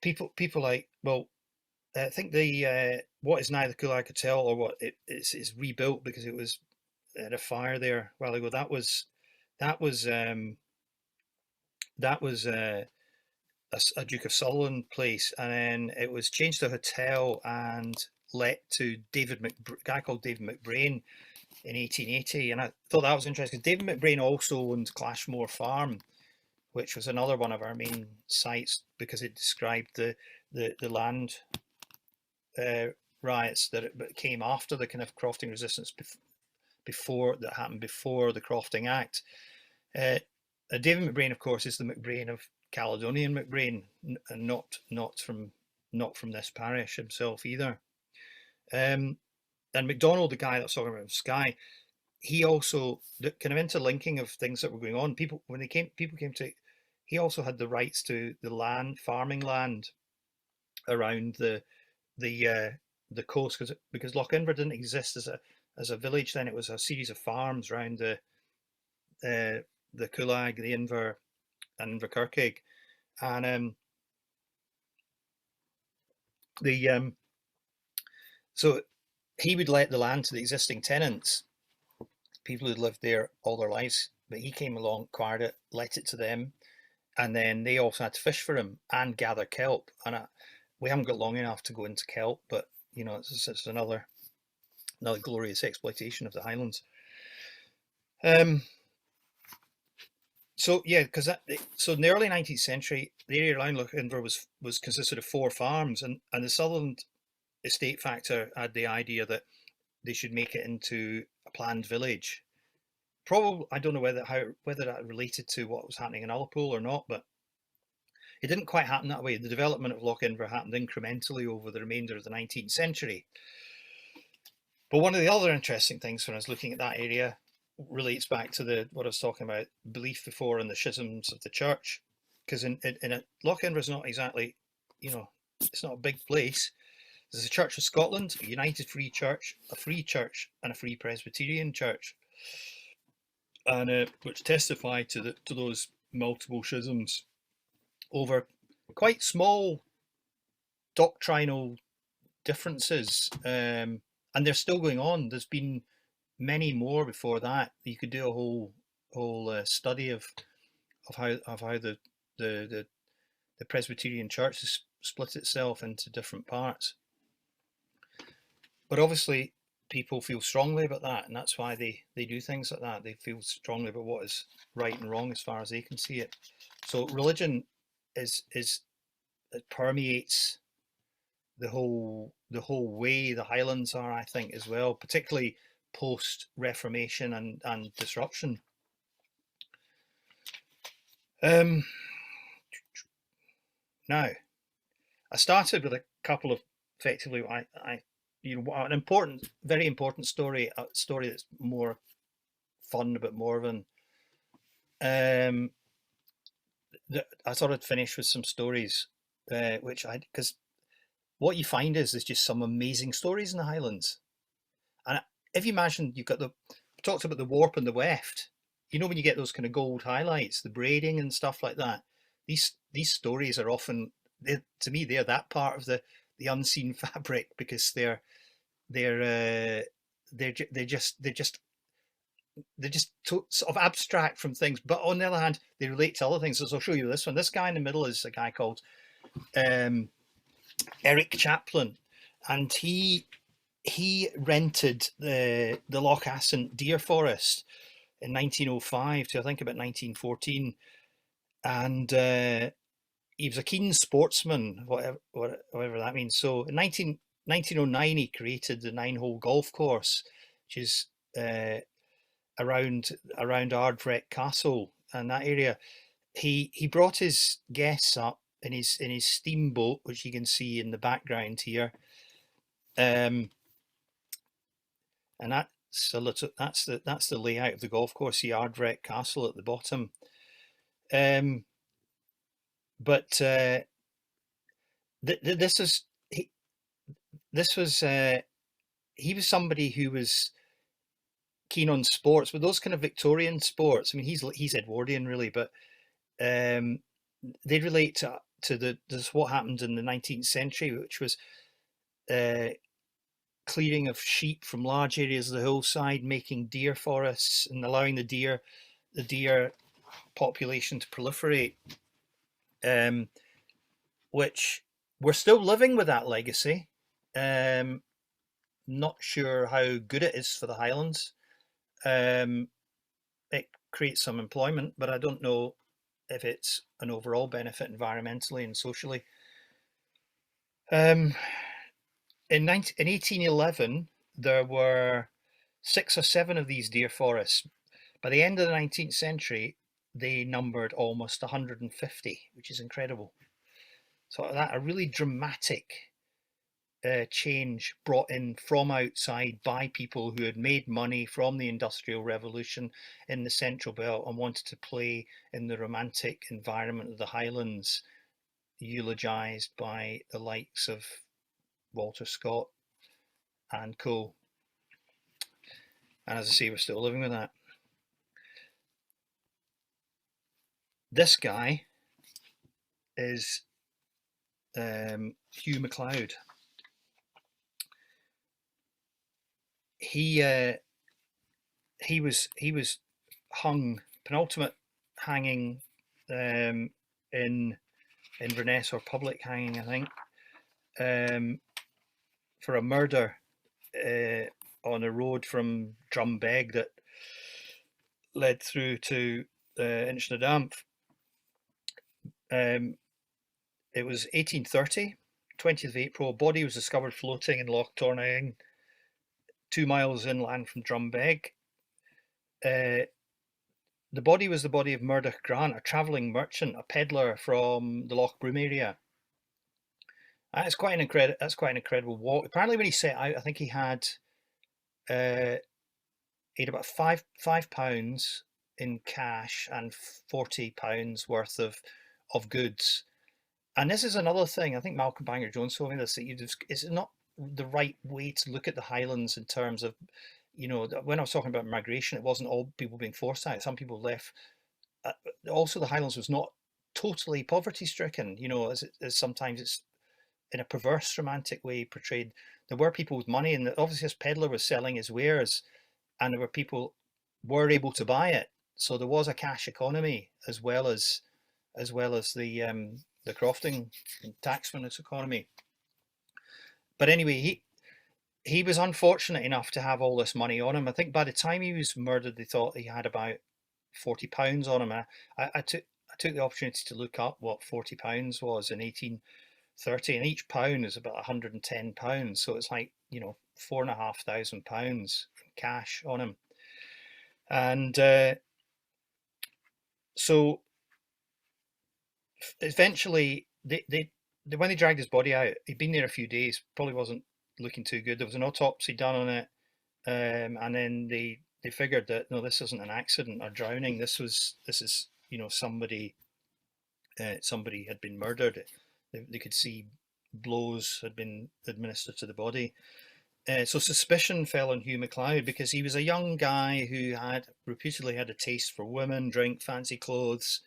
people like, well, I think the what is now the Coigach Hotel, or what is rebuilt because it was had a fire there a while ago. That was that was a Duke of Sutherland place, and then it was changed to a hotel and let to a guy called David McBrain in 1880. And I thought that was interesting. David McBrain also owned Clashmore Farm, which was another one of our main sites because it described the land riots that came after the kind of crofting resistance before that happened before the Crofting Act. David McBrain, of course, is the McBrain of Caledonian McBrain, and not from this parish himself either. And MacDonald, the guy that's talking about Skye, he also, the kind of interlinking of things that were going on. People came to, he also had the rights to the land, farming land around the coast, because Lochinver didn't exist as a village then. It was a series of farms around the Coigach, the Inver, and Inverkirkig, and so he would let the land to the existing tenants, people who'd lived there all their lives, but he came along, acquired it, let it to them, and then they also had to fish for him and gather kelp. And we haven't got long enough to go into kelp, but you know, it's another glorious exploitation of the Highlands. So yeah, because so in the early 19th century, the area around Lochinver was consisted of 4 farms, and the Sutherland estate factor had the idea that they should make it into a planned village. Probably, I don't know whether that related to what was happening in Ullapool or not, but it didn't quite happen that way. The development of Lochinver happened incrementally over the remainder of the 19th century. But one of the other interesting things when I was looking at that area relates back to what I was talking about, belief before and the schisms of the church. Because Lochinver is not exactly, you know, it's not a big place. There's a Church of Scotland, a United Free Church, a Free Church, and a Free Presbyterian Church, and which testify to those multiple schisms over quite small doctrinal differences, and they're still going on. There's been many more before that. You could do a whole study of how the Presbyterian Church has split itself into different parts. But obviously, people feel strongly about that, and that's why they do things like that. They feel strongly about what is right and wrong as far as they can see it. So religion it permeates the whole way the Highlands are, I think, as well, particularly post Reformation and disruption. Now, I started with a couple of effectively an important, very important story, a story that's more fun about Morvan. I thought I'd finish with some stories, because what you find is there's just some amazing stories in the Highlands. And if you imagine you've got we talked about the warp and the weft, you know, when you get those kind of gold highlights, the braiding and stuff like that, these stories are often, to me, they're that part of the unseen fabric, because they're just sort of abstract from things, but on the other hand, they relate to other things. So I'll show you this one. This guy in the middle is a guy called Eric Chaplin, and he rented the Coigach Assynt deer forest in 1905 to I think about 1914, and he was a keen sportsman, whatever that means. So in 1909 he created the 9-hole golf course, which is around Ardrech Castle and that area. He brought his guests up in his steamboat, which you can see in the background here, and that's the layout of the golf course. The Ardrech Castle at the bottom, but he was somebody who was keen on sports, but those kind of Victorian sports. I mean, he's Edwardian really, but they relate to what happened in the 19th century, which was clearing of sheep from large areas of the hillside, making deer forests, and allowing the deer population to proliferate, which we're still living with that legacy. Not sure how good it is for the Highlands. It creates some employment, but I don't know if it's an overall benefit environmentally and socially. In 1811, there were 6 or 7 of these deer forests. By the end of the 19th century, they numbered almost 150, which is incredible. So that a really dramatic change brought in from outside by people who had made money from the Industrial Revolution in the Central Belt and wanted to play in the romantic environment of the Highlands, eulogised by the likes of Walter Scott and co. And as I say, we're still living with that. This guy is Hugh McCloud. He was hung, penultimate hanging in Inverness, or public hanging, I think, for a murder on a road from Drumbeg that led through to Inchnadamp. It was 1830, 20th of April. A body was discovered floating in Loch Tornaing, 2 miles inland from Drumbeg. The body was the body of Murdoch Grant, a travelling merchant, a peddler from the Loch Broom area. That's quite an incredible walk. Apparently, when he set out, I think he had about £5 in cash and £40 worth of goods. And this is another thing. I think Malcolm Bangor Jones told me this, that it's not the right way to look at the Highlands in terms of, when I was talking about migration, it wasn't all people being forced out. Some people left. Also, the Highlands was not totally poverty stricken, as sometimes it's in a perverse romantic way portrayed. There were people with money, and obviously this peddler was selling his wares, and there were people were able to buy it. So there was a cash economy as well as the crofting and taxman's economy. But anyway, he was unfortunate enough to have all this money on him. I think by the time he was murdered, they thought he had about £40 on him. I took the opportunity to look up what £40 was in 1830, and each pound is about £110. So it's like, £4,500 cash on him. And so eventually, when they dragged his body out, he'd been there a few days, probably wasn't looking too good. There was an autopsy done on it, and then they figured that no, this isn't an accident or drowning. This is somebody had been murdered. They could see blows had been administered to the body. So suspicion fell on Hugh McCloud because he was a young guy who had reputedly had a taste for women, drink, fancy clothes,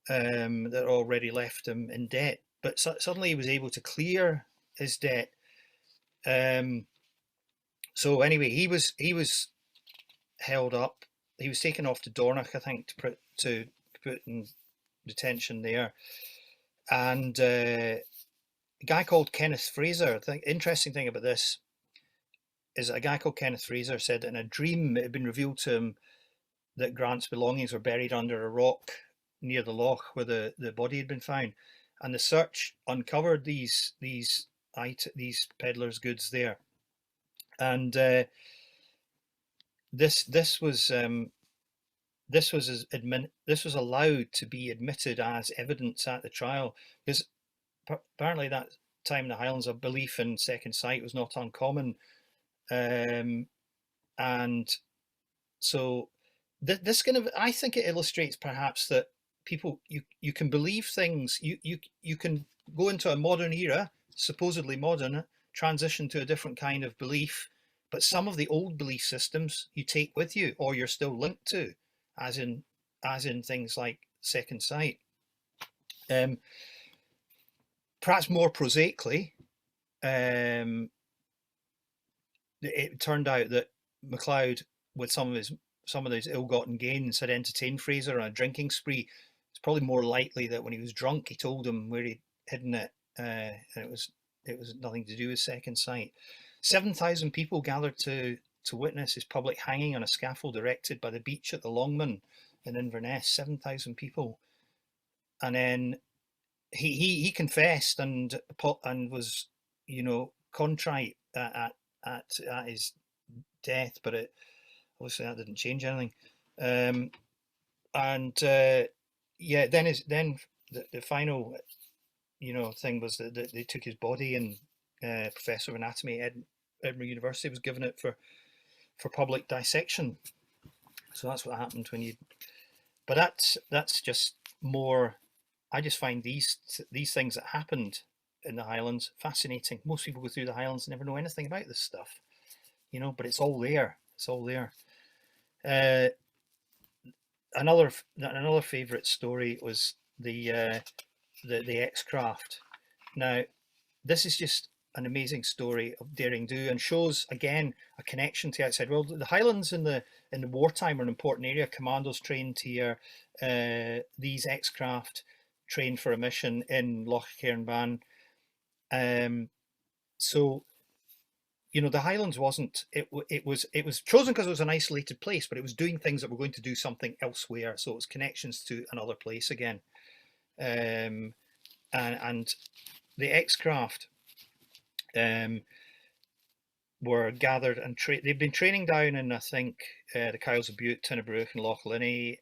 that already left him in debt. But suddenly he was able to clear his debt. So anyway, he was held up. He was taken off to Dornoch, I think, to put in detention there. And a guy called Kenneth Fraser. The interesting thing about this is a guy called Kenneth Fraser said in a dream it had been revealed to him that Grant's belongings were buried under a rock near the loch where the body had been found, and the search uncovered these peddlers' goods there, and this was allowed to be admitted as evidence at the trial, because apparently that time in the Highlands a belief in second sight was not uncommon, and so this kind of, I think it illustrates perhaps that people, you can believe things, you can go into a modern era, supposedly modern, transition to a different kind of belief, but some of the old belief systems you take with you, or you're still linked to, as in things like second sight. Perhaps more prosaically, it turned out that MacLeod, with some of his some of those ill-gotten gains had entertained Fraser on a drinking spree, it's probably more likely that when he was drunk, he told him where he'd hidden it, and it was nothing to do with second sight. 7,000 people gathered to witness his public hanging on a scaffold erected by the beach at the Longman in Inverness. 7,000 people, and then he confessed and was, you know, contrite at his death, but it obviously that didn't change anything. Yeah, then the final, you know, thing was that they took his body, and professor of anatomy at Edinburgh University was given it for public dissection. So that's what happened when you. But that's just more. I just find these things that happened in the Highlands fascinating. Most people go through the Highlands and never know anything about this stuff, you know. But it's all there. It's all there. Another favourite story was the X-craft. Now, this is just an amazing story of daring do, and shows again a connection to outside world. The Highlands in the wartime were an important area. Commandos trained here. These X-craft trained for a mission in Lochinver. So, you know, the Highlands wasn't. It was chosen because it was an isolated place, but it was doing things that were going to do something elsewhere. So it was connections to another place again. And the X-craft were gathered and they've been training down in, I think, the Cowles of Bute, Tinnabrook and Loch Linney,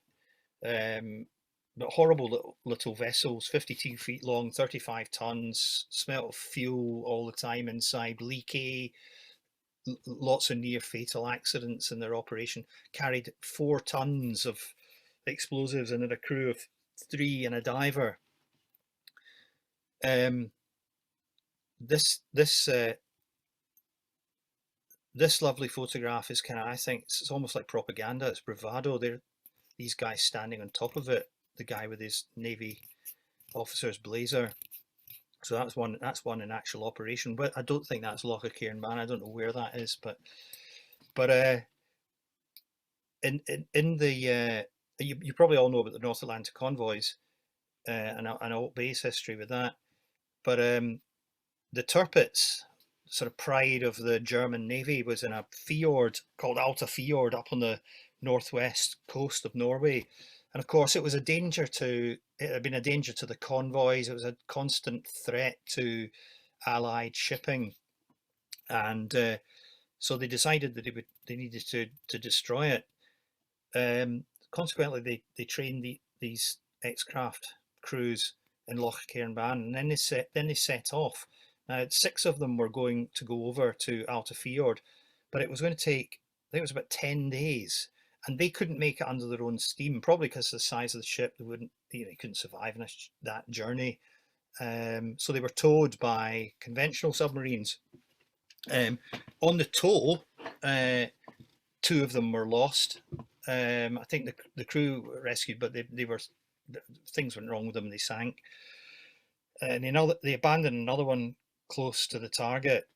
but horrible little vessels, 52 feet long, 35 tons, smell of fuel all the time inside, leaky, lots of near fatal accidents in their operation, carried 4 tons of explosives and had a crew of 3 and a diver. This lovely photograph is kind of, I think it's almost like propaganda. It's bravado. These guys standing on top of it. The guy with his Navy officer's blazer. So that's one in actual operation. But I don't think that's Lochacairn, man. I don't know where that is, but in the you probably all know about the North Atlantic convoys, and an old base history with that. But the Tirpitz, sort of pride of the German Navy, was in a fjord called Alta Fjord up on the northwest coast of Norway. And of course, it had been a danger to the convoys. It was a constant threat to Allied shipping. And so they decided that they needed to destroy it. Consequently, they trained these X-craft crews in Lochacairn, and then they set off. Now, 6 of them were going to go over to Alta Fjord, but it was going to take, I think it was about 10 days, and they couldn't make it under their own steam, probably because of the size of the ship. They couldn't survive in that journey. So they were towed by conventional submarines. On the tow, 2 of them were lost. I think the crew were rescued, but things went wrong with them. They sank, and they abandoned another one close to the target,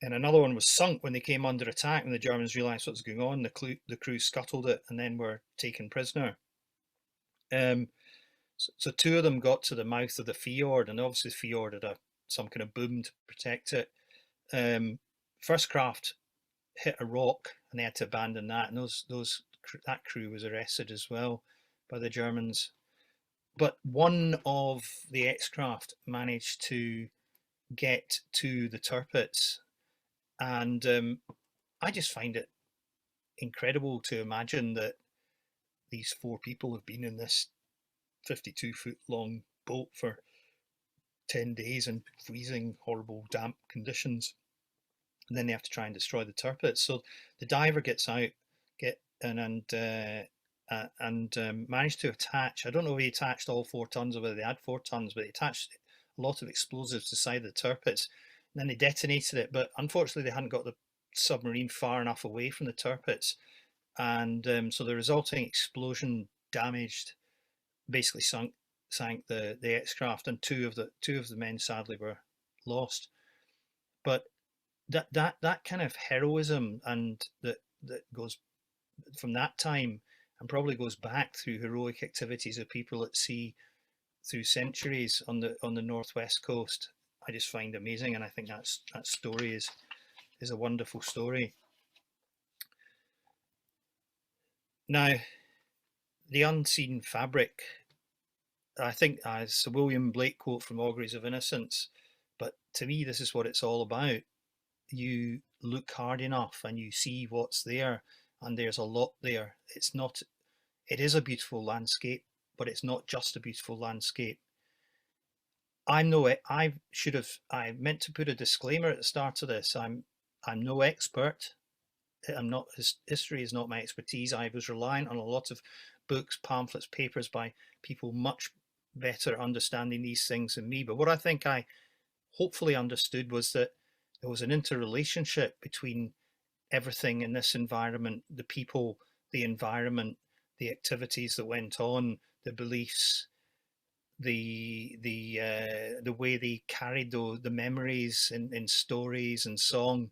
and another one was sunk when they came under attack. And the Germans realised what was going on. The crew scuttled it and then were taken prisoner. So 2 of them got to the mouth of the fjord, and obviously the fjord had some kind of boom to protect it. First craft hit a rock, and they had to abandon that, and that crew was arrested as well by the Germans. But one of the X-craft managed to get to the Tirpitz, and I just find it incredible to imagine that these 4 people have been in this 52-foot long boat for 10 days in freezing, horrible, damp conditions, and then they have to try and destroy the Tirpitz. So the diver gets out, and managed to attach. I don't know if he attached all 4 tons or whether they had 4 tons, but he attached a lot of explosives to the side of the Tirpitz. And then they detonated it, but unfortunately they hadn't got the submarine far enough away from the Tirpitz, and so the resulting explosion basically sank the X-craft, and two of the men sadly were lost. But that kind of heroism, and that goes from that time, and probably goes back through heroic activities of people at sea through centuries on the northwest coast. I just find amazing, and I think that story is a wonderful story. Now, the unseen fabric, I think, as a William Blake quote from Auguries of Innocence, but to me, this is what it's all about. You look hard enough and you see what's there, and there's a lot there. It is a beautiful landscape, but it's not just a beautiful landscape. I meant to put a disclaimer at the start of this. I'm no expert. I'm not, history is not my expertise. I was relying on a lot of books, pamphlets, papers by people much better understanding these things than me. But what I think I hopefully understood was that there was an interrelationship between everything in this environment, the people, the environment, the activities that went on, the beliefs, the way they carried the memories in stories and song.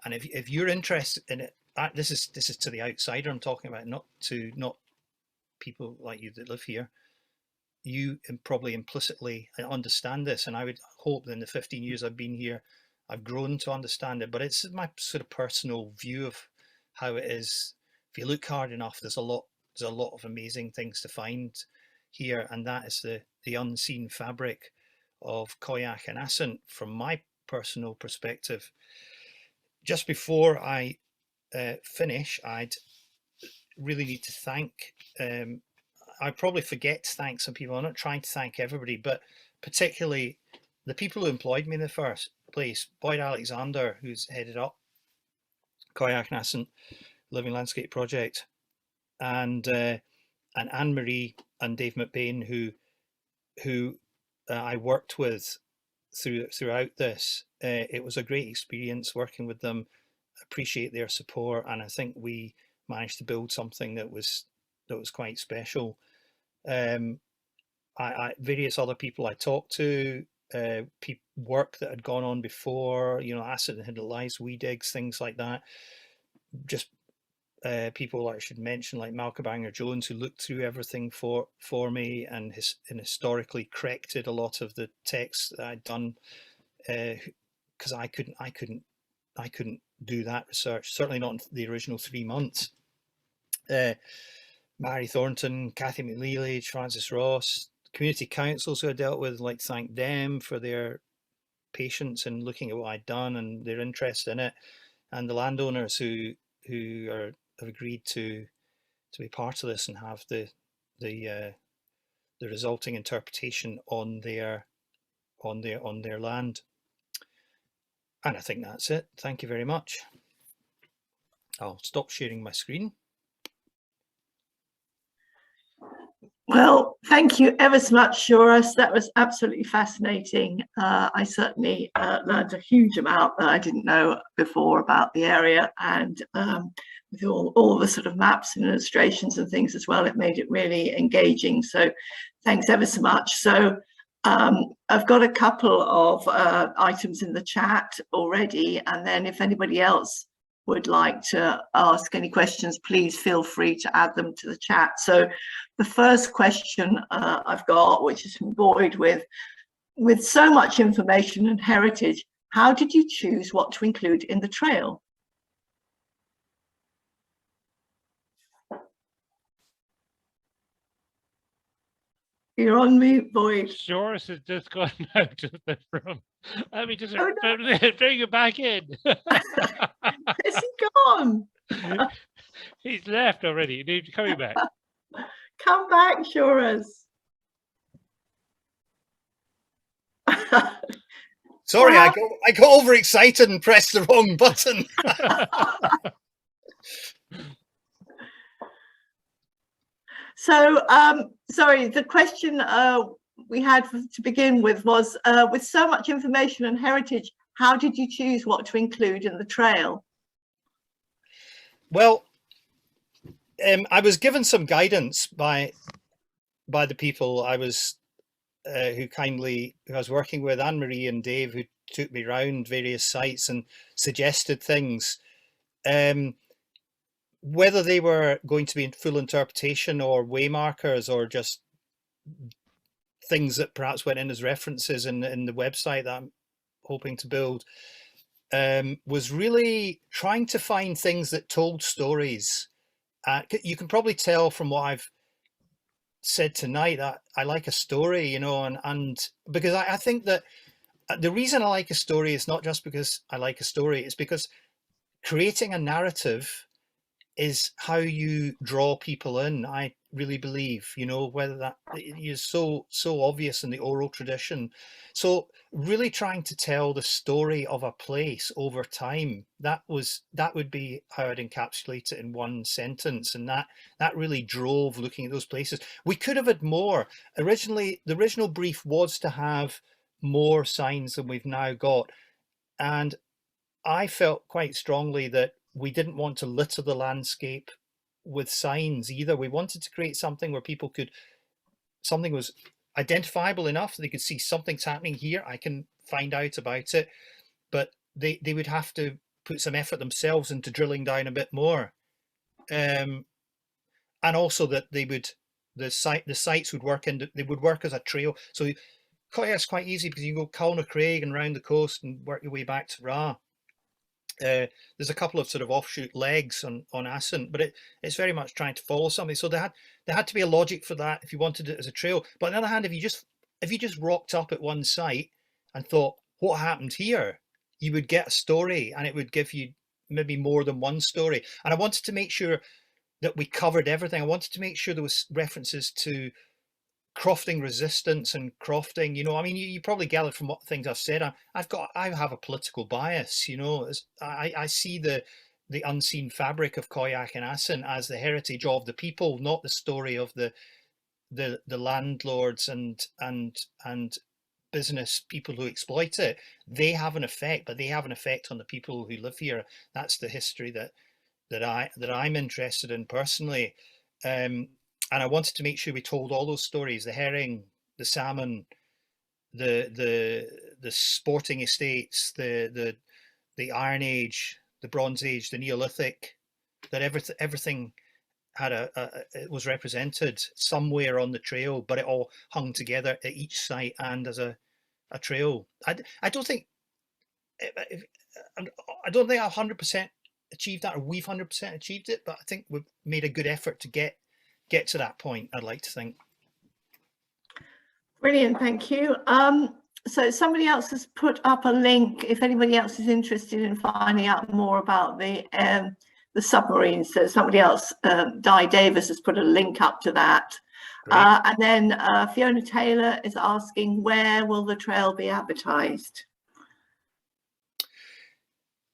And if you're interested in it, this is to the outsider I'm talking about, not people like you that live here. You probably implicitly understand this, and I would hope that in the 15 years I've been here, I've grown to understand it. But it's my sort of personal view of how it is. If you look hard enough, there's a lot of amazing things to find here, and that is the unseen fabric of Coigach and Assynt from my personal perspective. Just before I finish, I'd really need to thank, I probably forget to thank some people. I'm not trying to thank everybody, but particularly the people who employed me in the first place. Boyd Alexander, who's headed up Coigach Assynt Living Landscape Project, and Anne-Marie and Dave McBain, who I worked with throughout this. It was a great experience working with them. Appreciate their support, and I think we managed to build something that was quite special. Various other people I talked to, work that had gone on before, acid and hydrolyzed weed eggs, things like that. Just people I should mention, like Malcolm Banger Jones, who looked through everything for me and historically corrected a lot of the texts that I'd done, because I couldn't do that research, certainly not in the original 3 months. Mary Thornton, Kathy McLeod, Francis Ross, community councils who I dealt with, I'd like to thank them for their patience in looking at what I'd done and their interest in it, and the landowners who have agreed to be part of this and have the resulting interpretation on their land. And I think that's it. Thank you very much. I'll stop sharing my screen. Well, thank you ever so much, Seoras. That was absolutely fascinating. I certainly learned a huge amount that I didn't know before about the area, and with all the sort of maps and illustrations and things as well, it made it really engaging. So thanks ever so much. So I've got a couple of items in the chat already, and then if anybody else would like to ask any questions, please feel free to add them to the chat. So the first question I've got, which is from Boyd, with so much information and heritage, how did you choose what to include in the trail? You're on mute, Boyd. Seoras has just gone out of the room. Let me just bring you back in. Is he gone? He's left already. He's coming back. Come back, Seoras. Sorry, I got overexcited and pressed the wrong button. So, sorry, the question we had to begin with was, with so much information and heritage, how did you choose what to include in the trail? Well, I was given some guidance by the people I was who I was working with, Anne-Marie and Dave, who took me around various sites and suggested things. whether they were going to be in full interpretation or waymarkers or just things that perhaps went in as references in the website that I'm hoping to build, was really trying to find things that told stories. You can probably tell from what I've said tonight that I like a story, you know, and because I think that the reason I like a story is not just because I like a story, it's because creating a narrative is how you draw people in. I really believe, you know, whether that is so obvious in the oral tradition. So really trying to tell the story of a place over time, that would be how I'd encapsulate it in one sentence. And that really drove looking at those places. We could have had more. Originally, the original brief was to have more signs than we've now got. And I felt quite strongly that we didn't want to litter the landscape with signs either. We wanted to create something where people could, something was identifiable enough that they could see something's happening here. I can find out about it, but they would have to put some effort themselves into drilling down a bit more. And also that they would, the sites would work they would work as a trail. So Coigach's quite easy because you go Craig and round the coast and work your way back to Ra. There's a couple of sort of offshoot legs on Assynt, but it's very much trying to follow something. So there had to be a logic for that if you wanted it as a trail. But on the other hand, if you just rocked up at one site and thought, what happened here? You would get a story, and it would give you maybe more than one story. And I wanted to make sure that we covered everything. I wanted to make sure there was references to crofting resistance and crofting, you know. I mean, you probably gathered from what things I've said, I have a political bias, you know. I see the unseen fabric of Coigach and Assynt as the heritage of the people, not the story of the landlords and business people who exploit it. They have an effect, but they have an effect on the people who live here. That's the history that I'm interested in personally. And I wanted to make sure we told all those stories: the herring, the salmon, the sporting estates, the Iron Age, the Bronze Age, the Neolithic. That everything had it was represented somewhere on the trail, but it all hung together at each site and as a trail. I don't think I 100% achieved that, or we've 100% achieved it, but I think we've made a good effort to get to that point, I'd like to think. Brilliant, thank you. So somebody else has put up a link if anybody else is interested in finding out more about the submarines. So somebody else, Di Davis, has put a link up to that. And then Fiona Taylor is asking, where will the trail be advertised?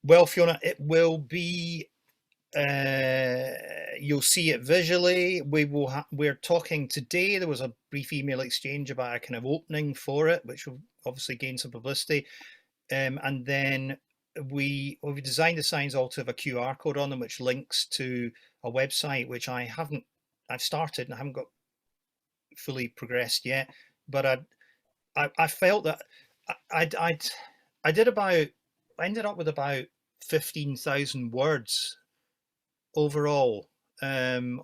Well, Fiona, it will be, you'll see it visually. We're talking today. There was a brief email exchange about a kind of opening for it, which will obviously gain some publicity. And then we've designed the signs all to have a QR code on them, which links to a website, which I've started and I haven't got fully progressed yet. But I felt that I ended up with about 15,000 words overall, the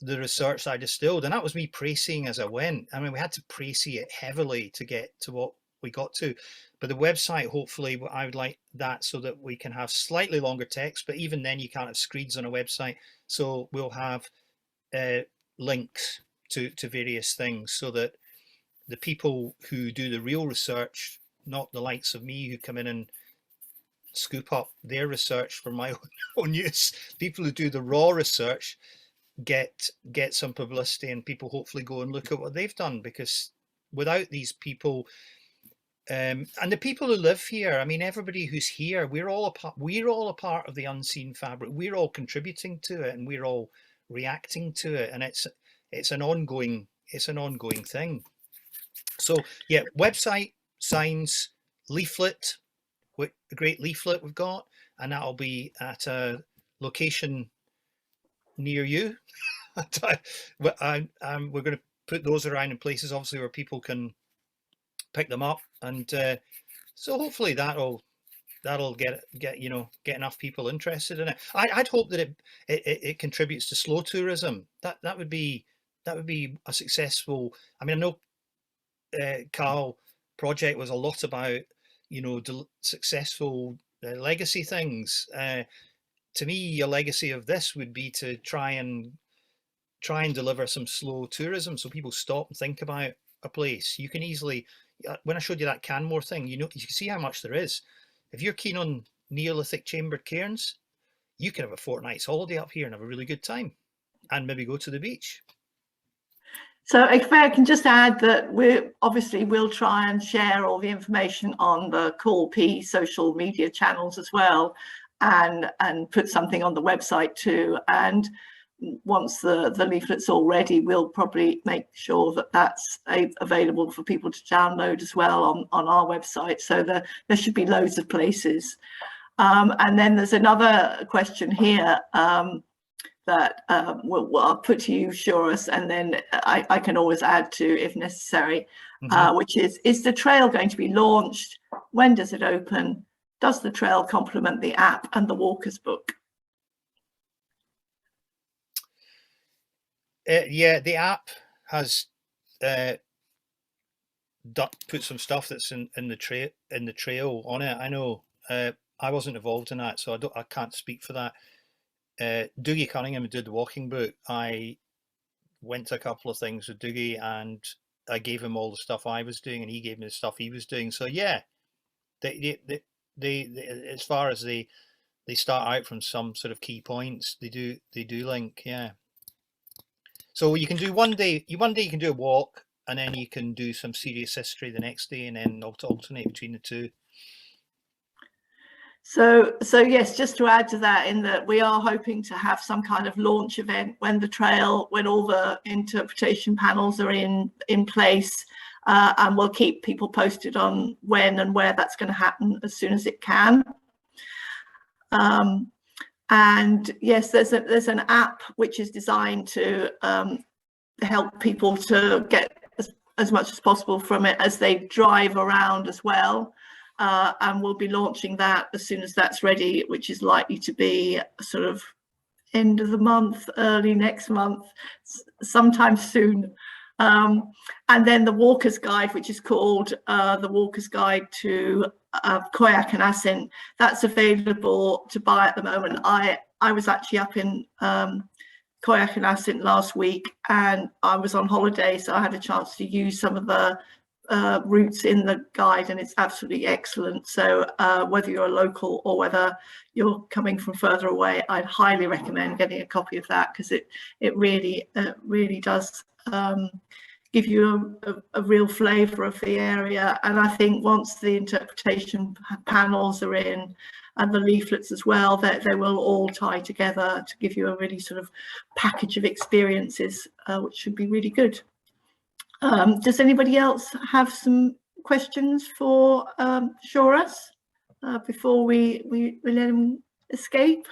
research I distilled, and that was me précising as I went. I mean, we had to précis it heavily to get to what we got to, but the website, hopefully, I would like that so that we can have slightly longer text, but even then you can't have screeds on a website, so we'll have links to various things so that the people who do the real research, not the likes of me who come in and scoop up their research for my own use, people who do the raw research get some publicity, and people hopefully go and look at what they've done, because without these people, and the people who live here, I mean, everybody who's here, we're all a part of the unseen fabric. We're all contributing to it, and we're all reacting to it, and it's an ongoing thing. So yeah, website, signs, leaflet, a great leaflet we've got, and that'll be at a location near you. We're going to put those around in places, obviously, where people can pick them up, and so hopefully that'll that'll get enough people interested in it. I'd hope that it contributes to slow tourism. That would be a successful. I mean, I know CALLP project was a lot about successful legacy things. To me, a legacy of this would be to try and deliver some slow tourism, so people stop and think about a place. You can easily, when I showed you that Canmore thing, you can see how much there is. If you're keen on Neolithic chambered cairns, you can have a fortnight's holiday up here and have a really good time, and maybe go to the beach. So if I can just add that we'll try and share all the information on the CALLP social media channels as well, and put something on the website too. And once the leaflet's all ready, we'll probably make sure that that's available for people to download as well on our website. So there should be loads of places. And then there's another question here that I'll put to you, Seoras, and then I can always add to if necessary, which is the trail going to be launched? When does it open? Does the trail complement the app and the walker's book? Yeah, the app has put some stuff that's in the trail on it. I know. I wasn't involved in that, so I can't speak for that. Dougie Cunningham, who did the walking book, I went to a couple of things with Dougie, and I gave him all the stuff I was doing, and he gave me the stuff he was doing. So yeah, they as far as they start out from some sort of key points, they do link. Yeah. So you can do one day you can do a walk, and then you can do some serious history the next day, and then alternate between the two. So yes, just to add to that, in that we are hoping to have some kind of launch event when all the interpretation panels are in place, and we'll keep people posted on when and where that's going to happen as soon as it can. And yes, there's an app which is designed to help people to get as much as possible from it as they drive around as well. And we'll be launching that as soon as that's ready, which is likely to be sort of end of the month, early next month, sometime soon. And then the Walker's Guide, which is called the Walker's Guide to Coigach Assynt, that's available to buy at the moment. I was actually up in Coigach Assynt last week, and I was on holiday, so I had a chance to use some of the routes in the guide, and it's absolutely excellent. So whether you're a local or whether you're coming from further away, I'd highly recommend getting a copy of that, because it really does give you a real flavour of the area. And I think once the interpretation panels are in, and the leaflets as well, that they will all tie together to give you a really sort of package of experiences, which should be really good. Does anybody else have some questions for Seoras before we let him escape?